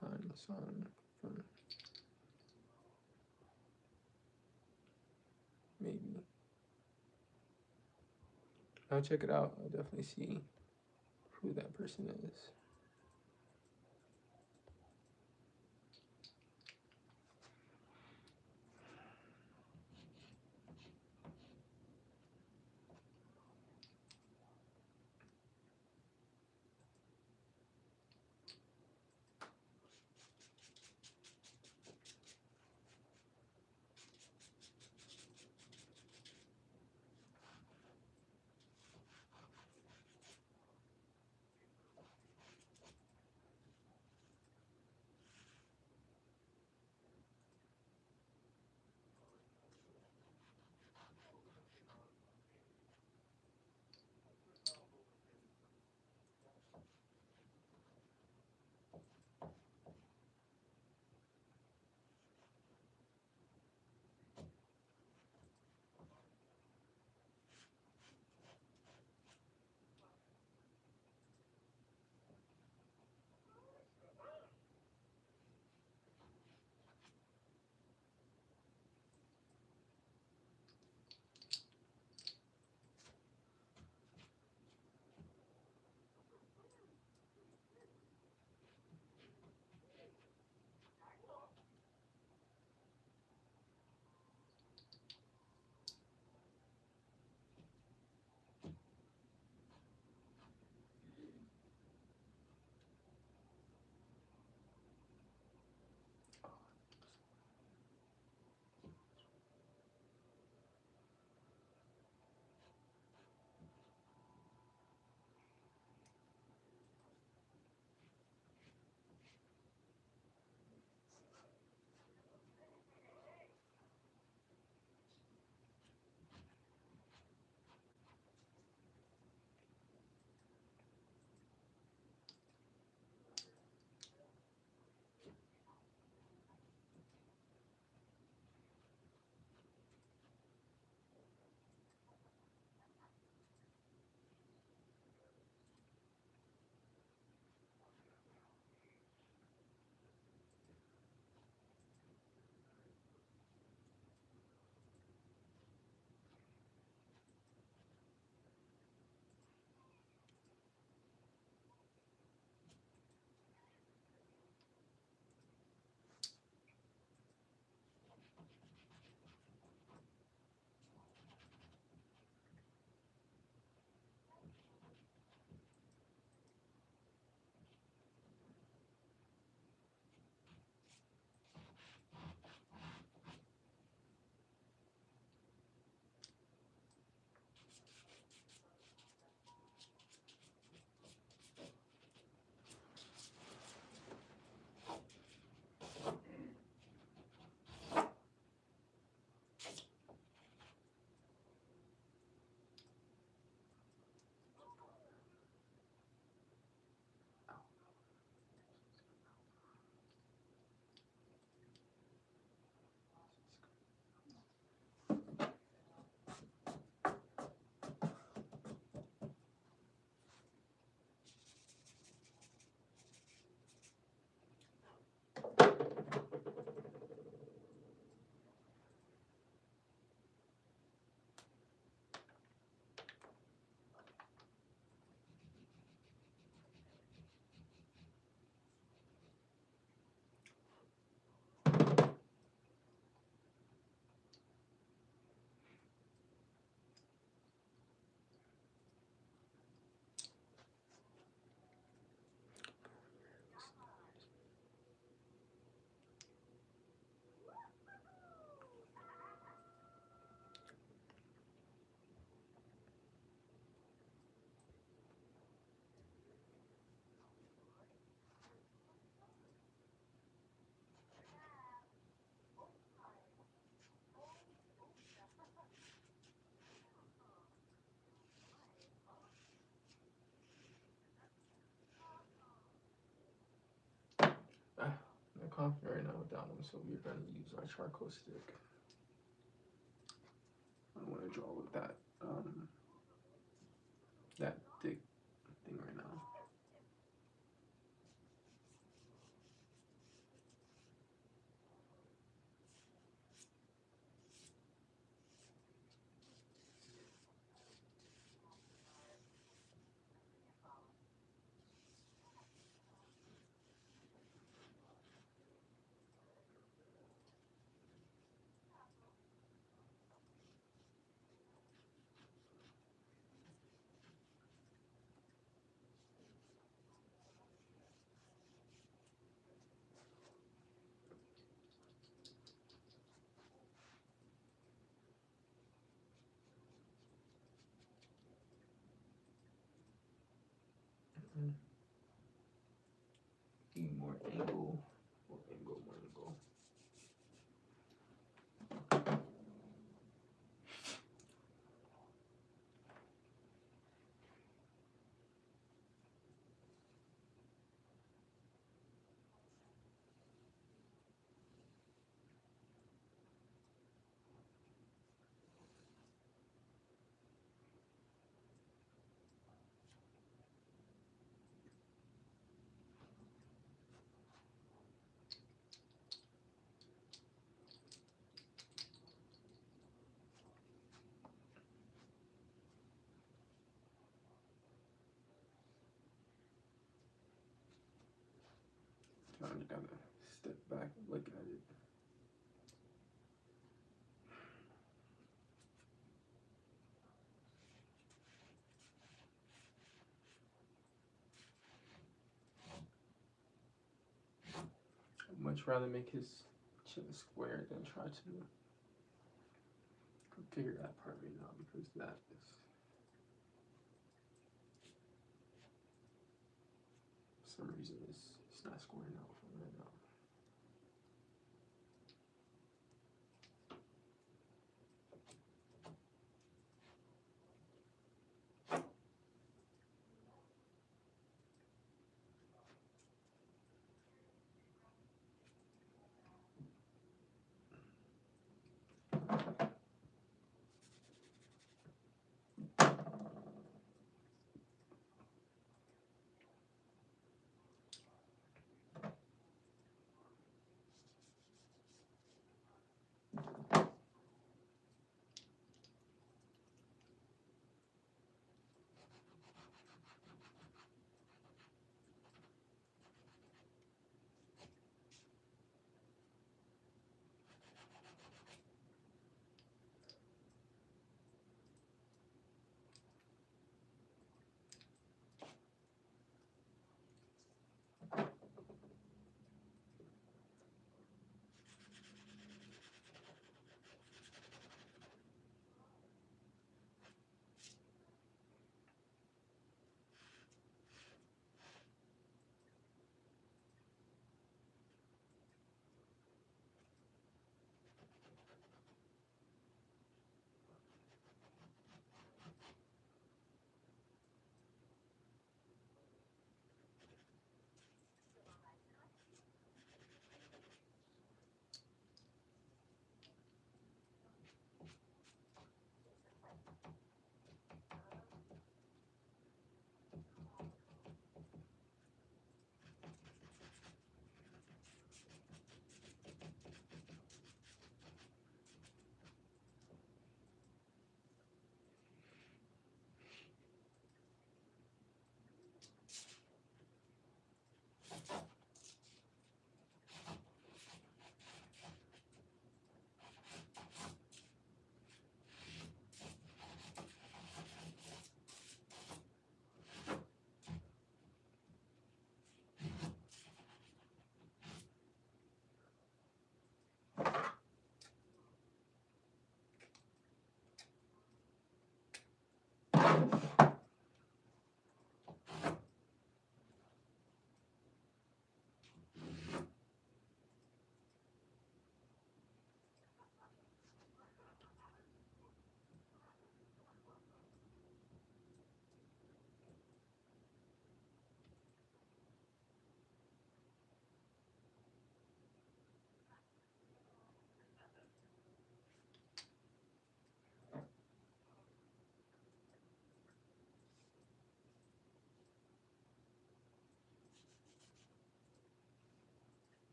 Hanson from maybe. I'll check it out. I'll definitely see who that person is. confident right now with that one, so we're going to use our charcoal stick. I want to draw with that that thick thing right now. Need more angle. More angle, more angle. I just gotta step back and look at it. I'd much rather make his chin square than try to configure that part right now, because that is, for some reason, it's not squaring out for me right now.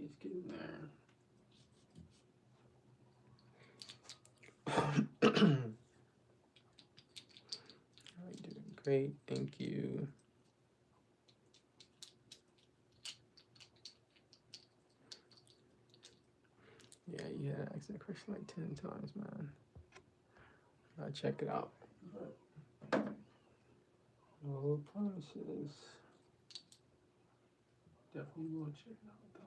It's getting there. You're doing great. Thank you. Yeah, you had to ask that question like 10 times, man. I'll check it out. No promises. Definitely will check it out, though.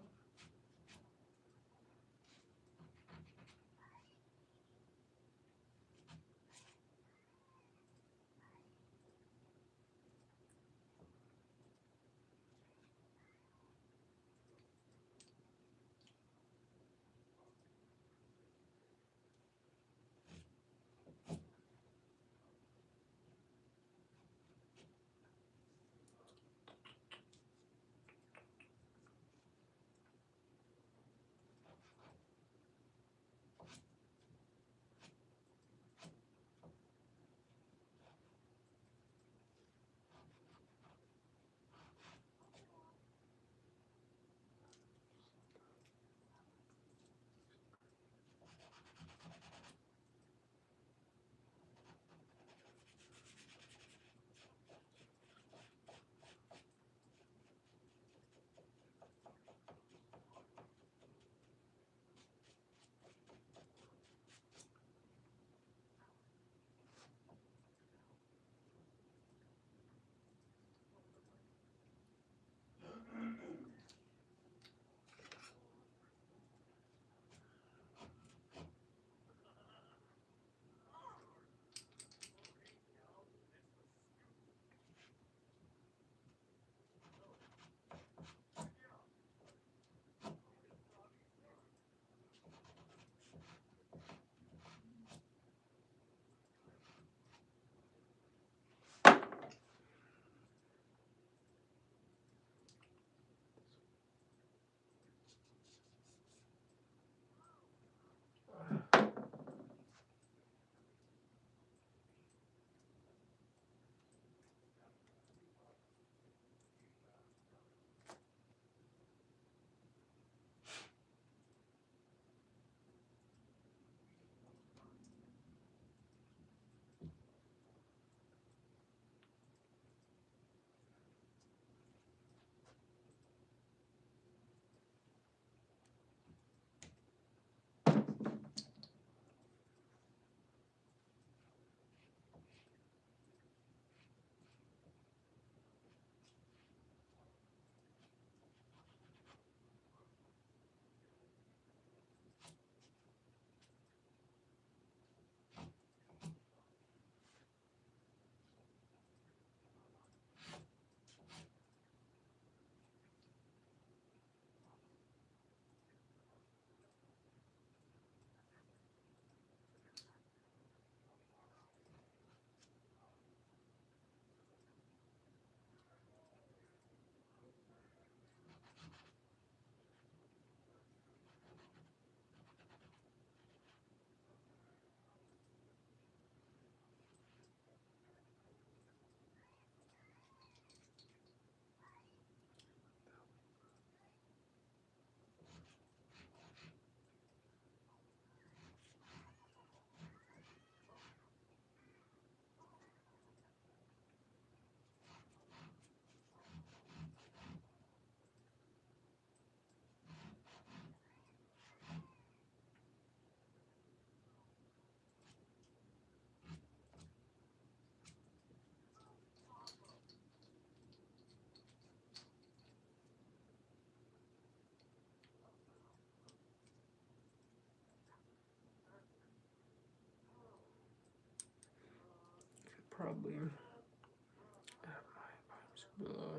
Probably have my vibes below.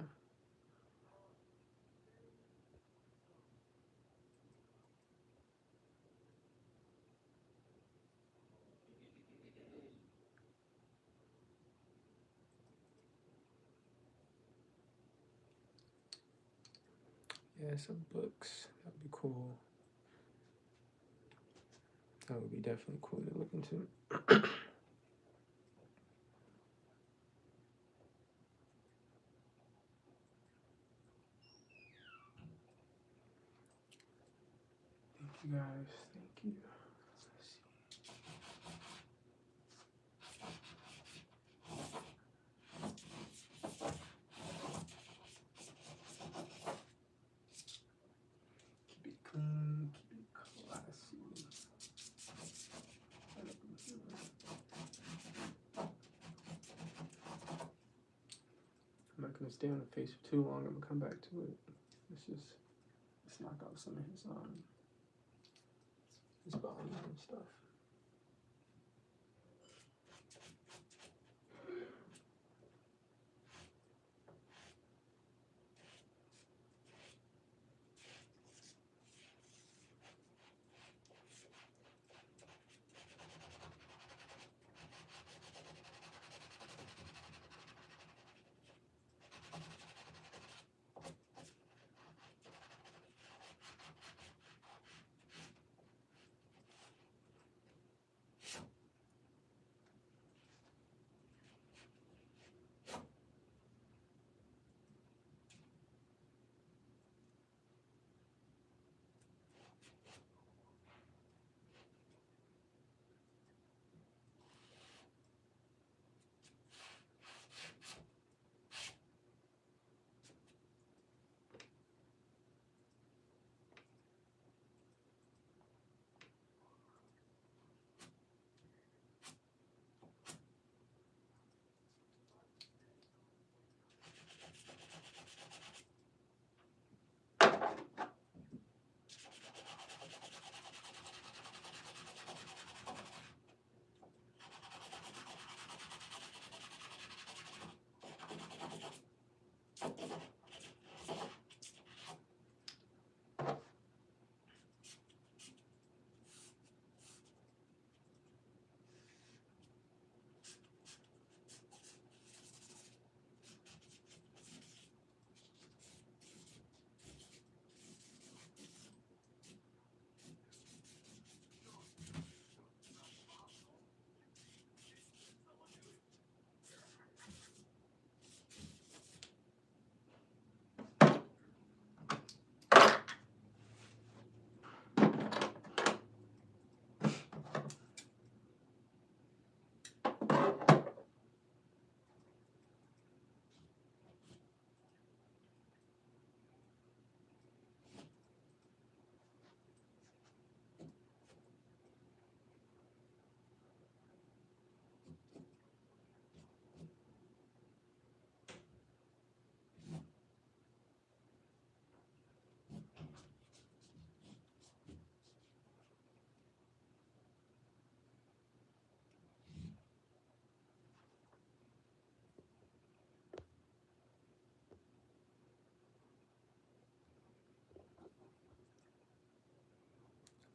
Yeah, some books. That'd be cool. That would be definitely cool to look into. you guys. Thank you. Let's see. Keep it clean, keep it classy. I'm not gonna stay on the face for too long. I'm gonna come back to it. Let's knock out some of his body and stuff.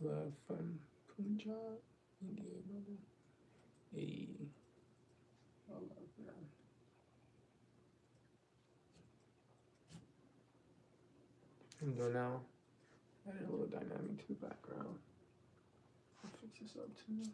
Love from Punjab, India, brother. Hey, I love that. And go now. Add a little dynamic to the background. I'll fix this up too.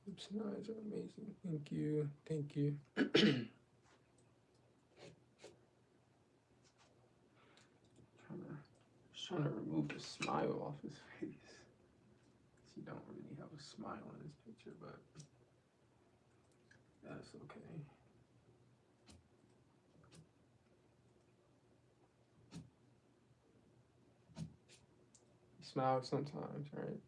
Lips and eyes are amazing. Thank you. Thank you. Trying to remove the smile off his face. He don't really have a smile in this picture, but that's okay. He smiles sometimes, right?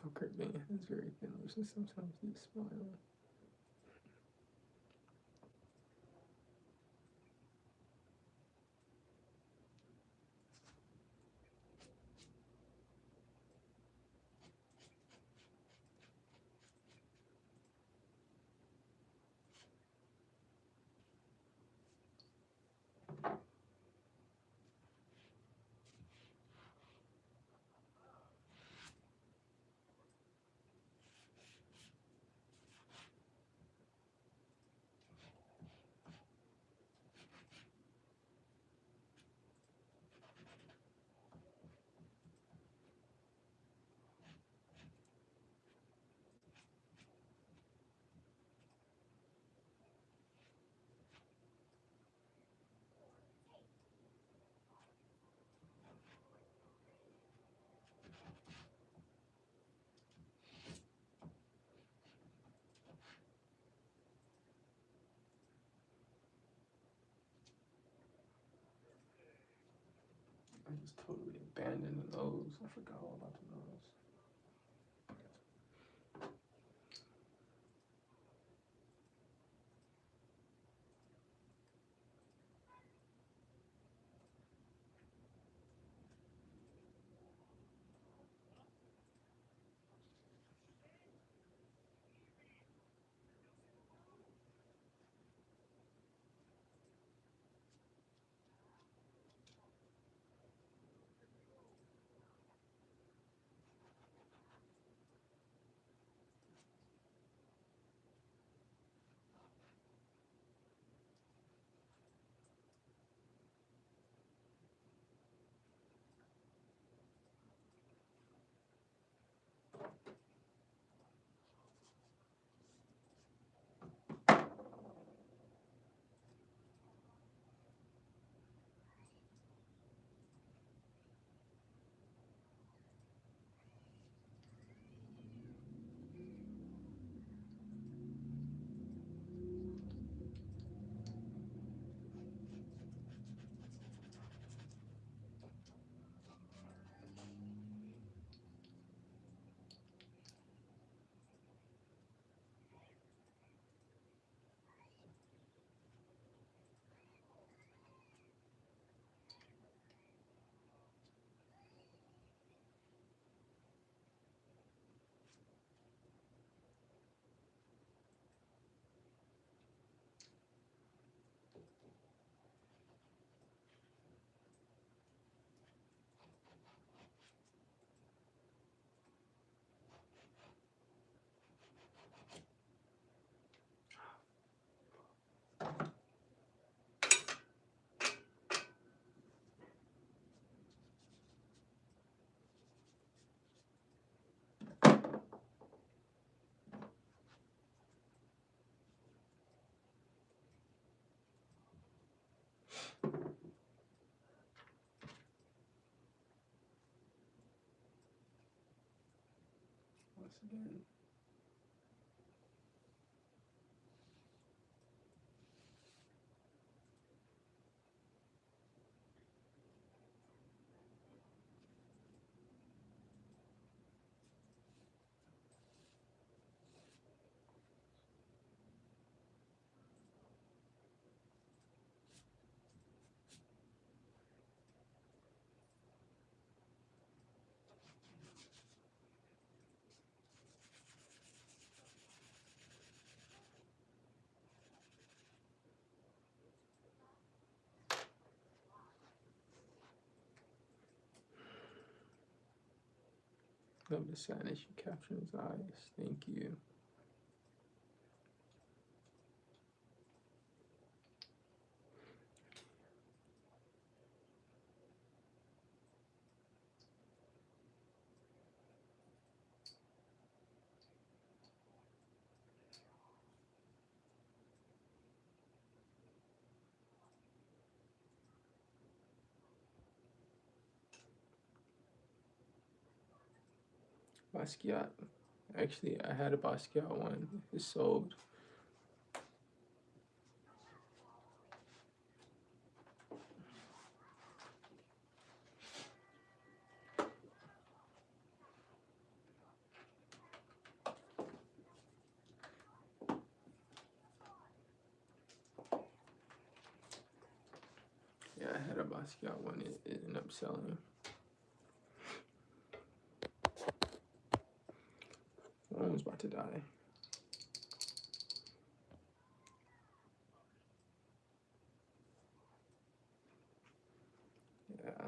Okay, man, it's very thin lips, and sometimes he's smiling. Just totally abandoned the nose. I forgot all about the nose. Once again. Love the sadness you capture in his eyes. Thank you. Basquiat. Actually, I had a Basquiat one. It's sold. Yeah, I had a Basquiat one. It ended up selling. One was about to die. Yeah.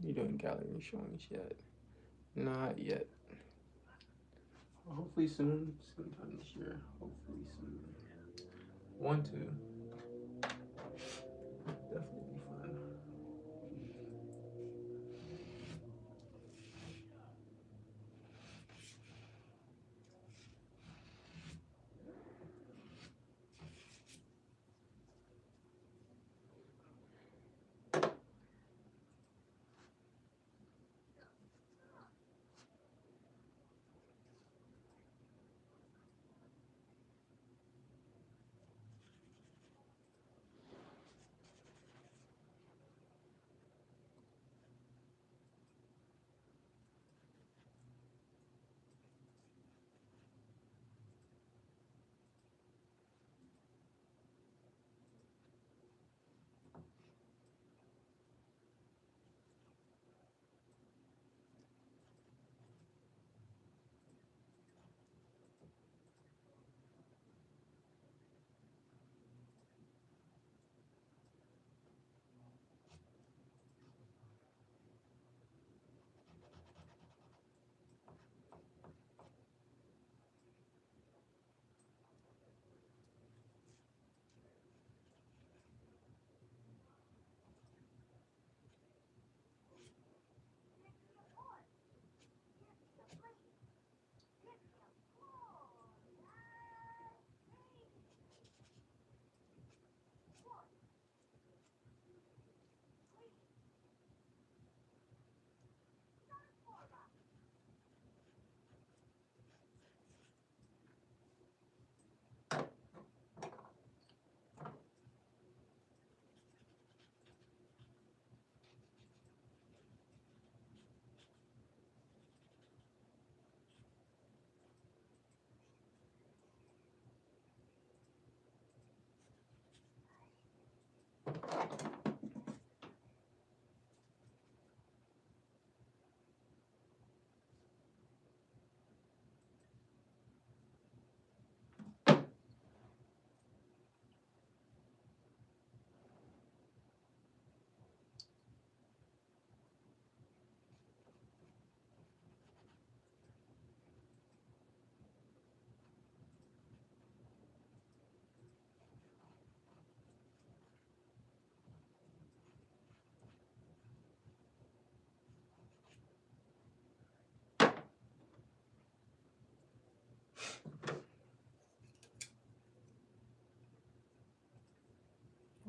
You doing gallery showings yet? Not yet. Hopefully soon, sometime this year. Hopefully soon. Want to. Definitely be fun.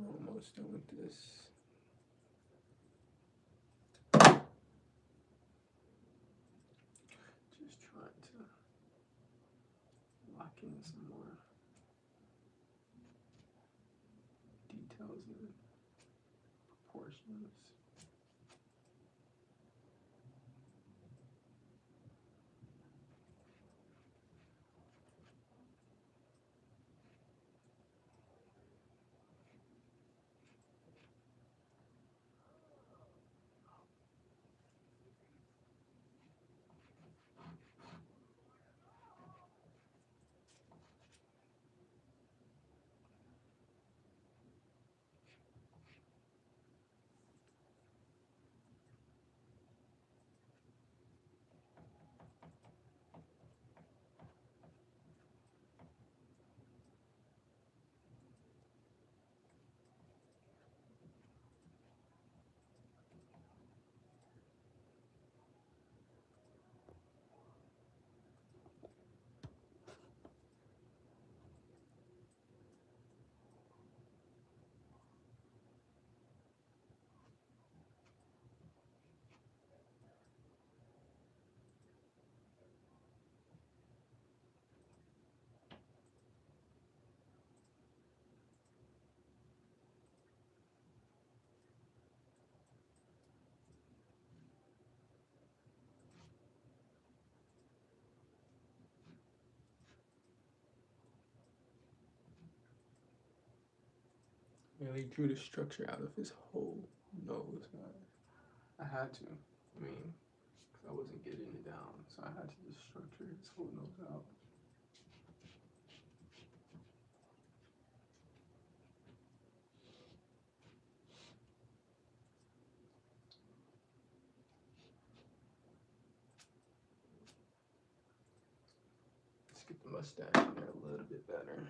Almost done with this. Just trying to lock in some more details and proportions. Really drew the structure out of his whole nose, guys. I had to. I mean, because I wasn't getting it down, so I had to just structure his whole nose out. get the mustache in there a little bit better.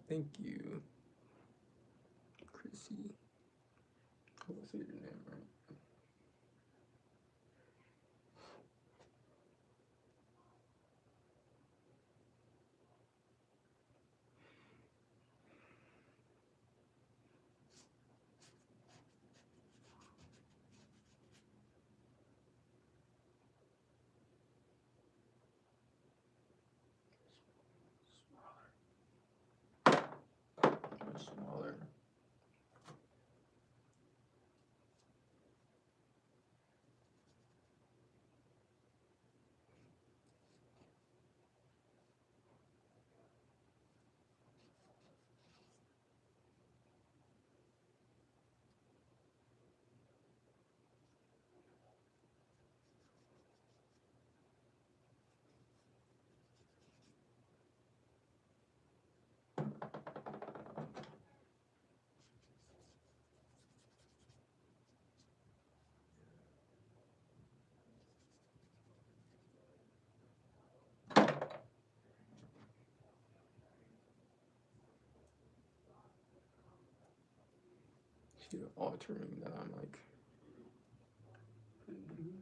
thank you, Chrissy. Hope I said your name right. Much smaller. See the altering that I'm like putting in here.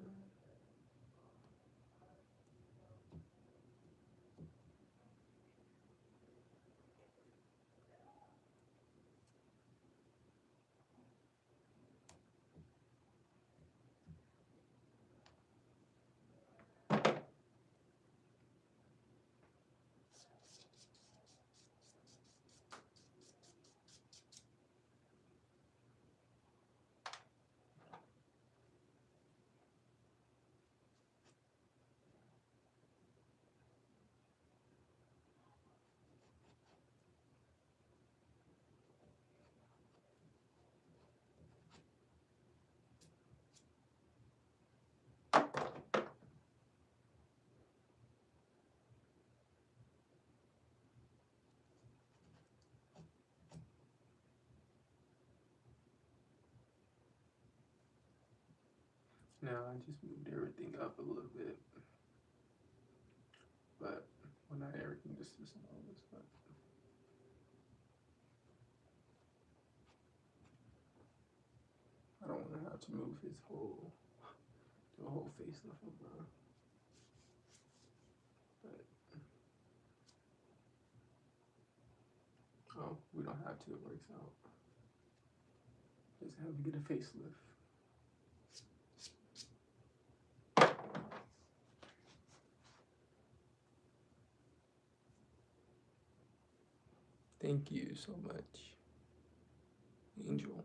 Now I just moved everything up a little bit, but well, not everything, just this and all this, but I don't want to have to move his whole, the whole facelift over. But oh, we don't have to. It works out. Just have to get a facelift. Thank you so much, Angel.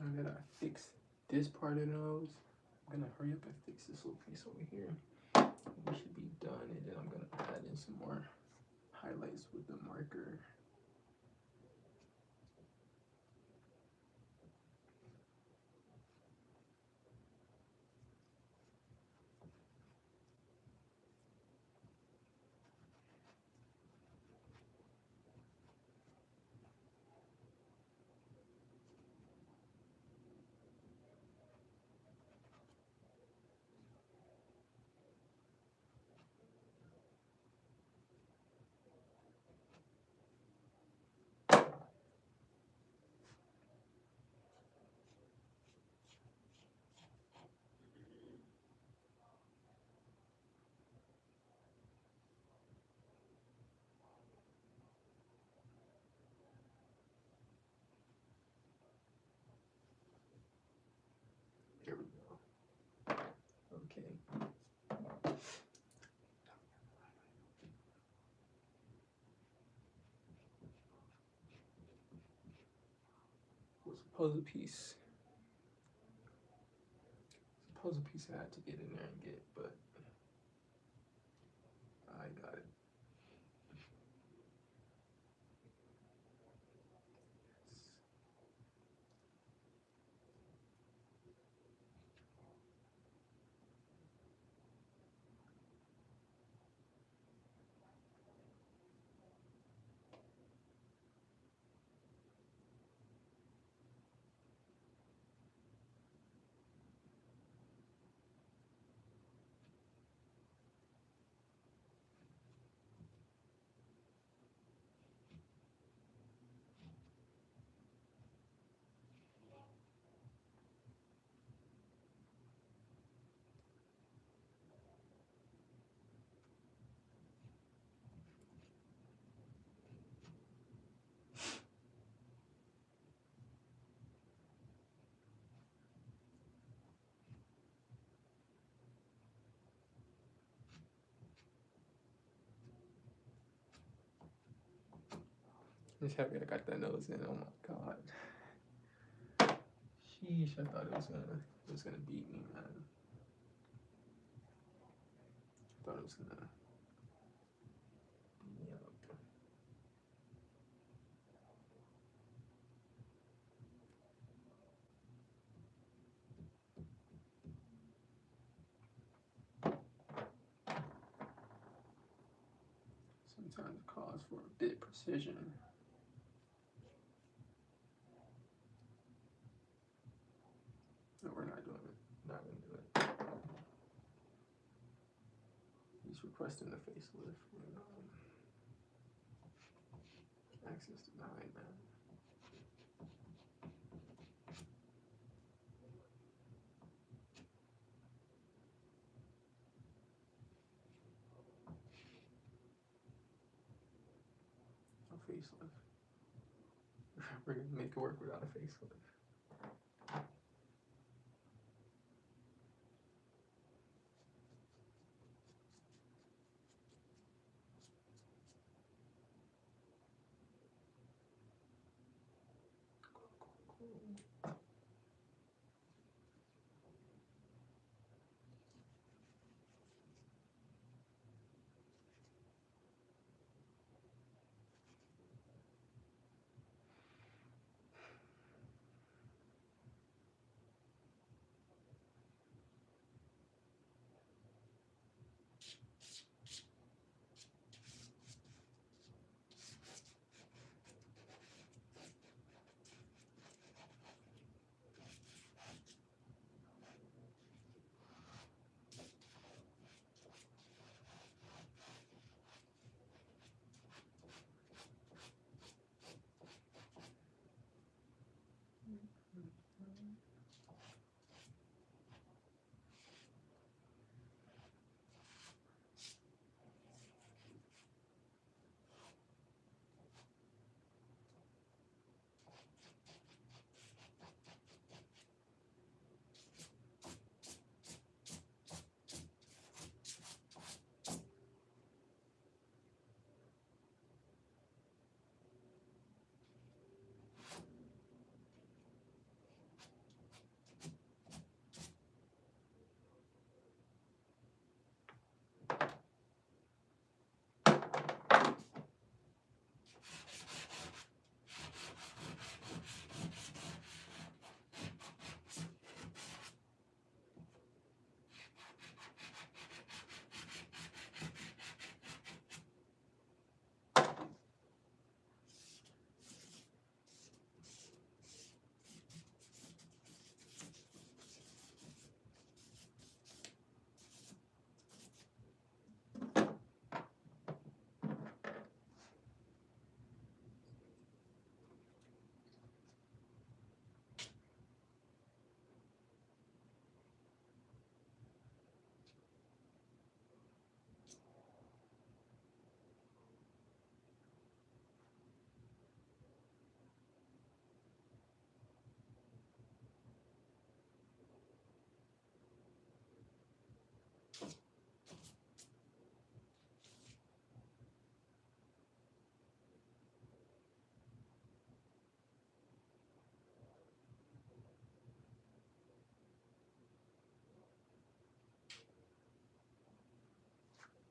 I'm gonna fix this part of the nose. I'm gonna hurry up and fix this little piece over here. We should be done, and then I'm gonna add in some more highlights with the marker. puzzle piece. It's a puzzle piece I had to get in there and get, but I got it. I'm just happy I got that nose in. Oh my god. Sheesh, I thought it was gonna beat me, man. I thought it was gonna beat me up. Sometimes it calls for a bit precision. No, we're not doing it. Not gonna do it. He's requesting the facelift. Access denied, man. No facelift. We're gonna make it work without a facelift.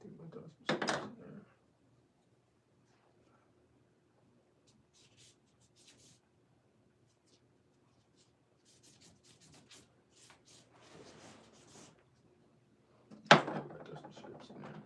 think about those prescriptions there. About those prescriptions there.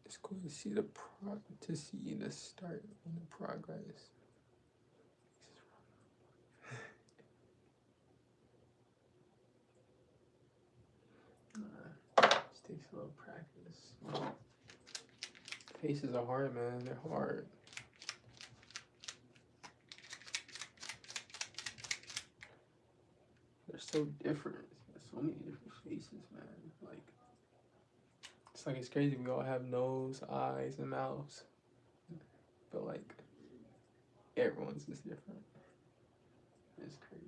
It's cool to see the start and the progress. Just takes a little practice. Faces are hard, man. They're hard. They're so different. There's so many different faces, man. Like, it's like it's crazy. We all have nose, eyes, and mouths, but like everyone's just different. It's crazy.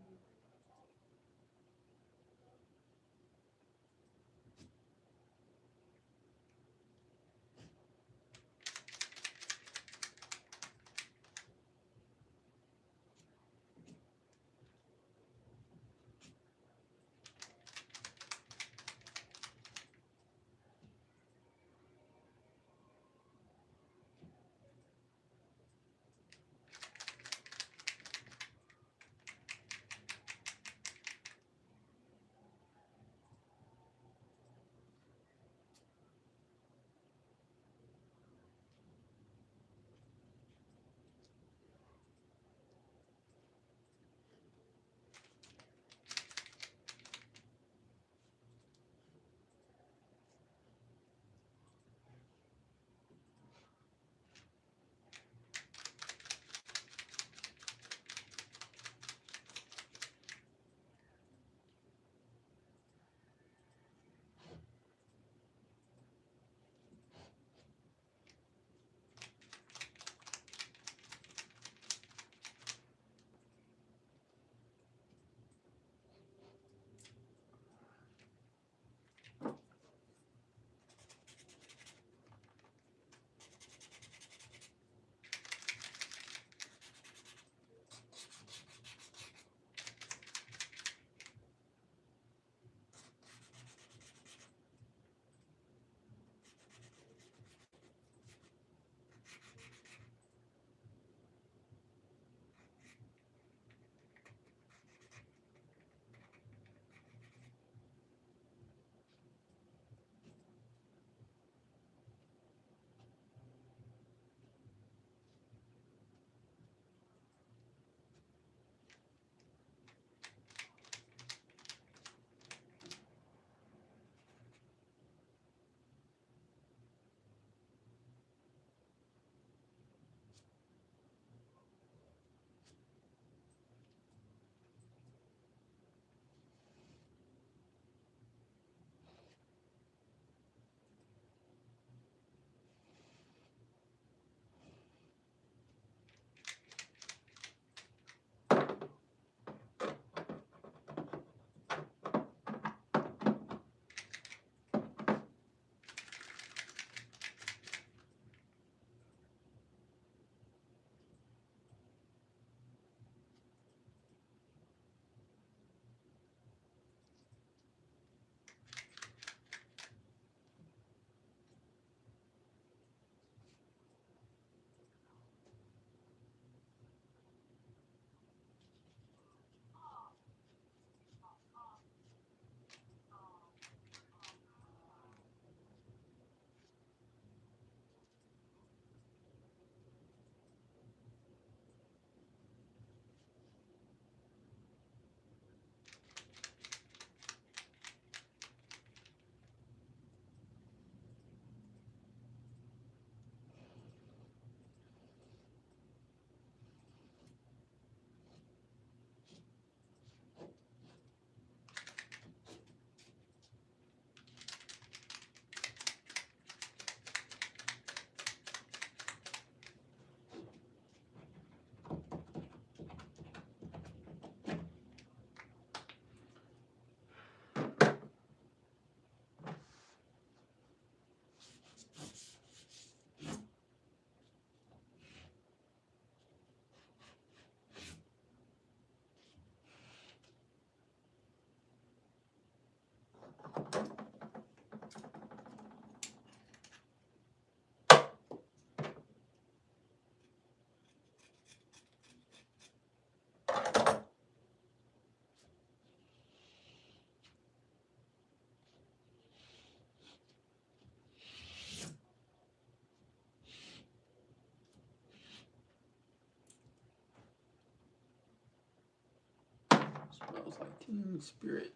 smells like Team Spirit.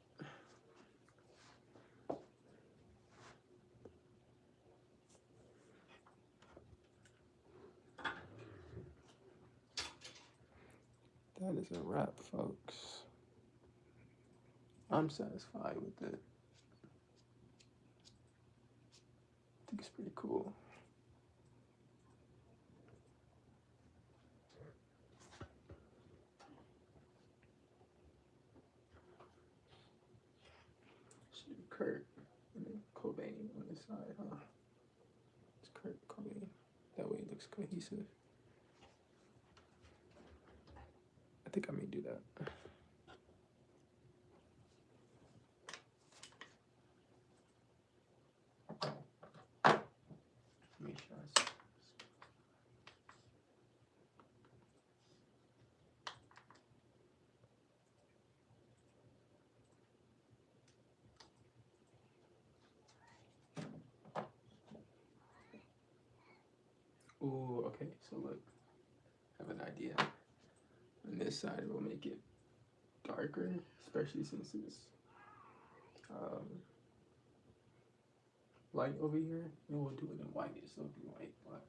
That is a wrap, folks. I'm satisfied with it. I think it's pretty cool. Should be Kurt and then Cobain on this side, huh? It's Kurt Cobain. That way it looks cohesive. I think I may do that. Make sure I see. Ooh, okay, so look, I have an idea. On this side, we'll make it darker, especially since it's light over here. And we'll do it in white, so it'll be white, black.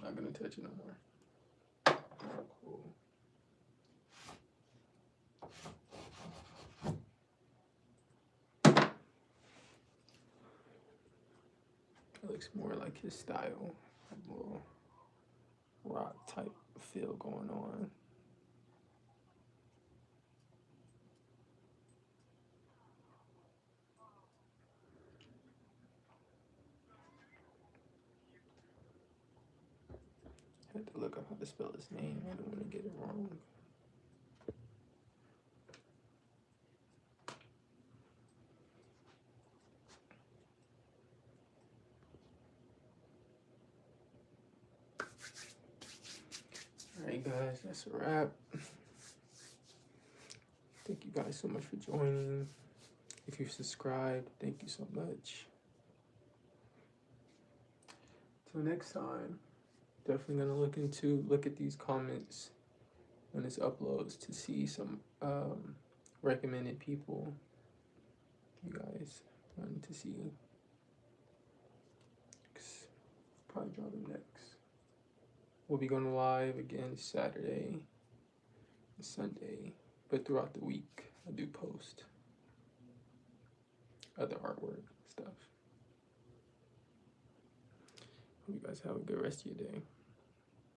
Not gonna touch it no more. Cool. It looks more like his style, a little rock type feel going on. I had to look up how to spell his name. I don't want to get it wrong. Alright guys, that's a wrap. Thank you guys so much for joining. If you've subscribed, thank you so much. Till next time, definitely gonna look at these comments when this uploads to see some recommended people you guys wanted to see. Probably draw them next. We'll be going live again Saturday and Sunday, but throughout the week I do post other artwork stuff. Hope you guys have a good rest of your day.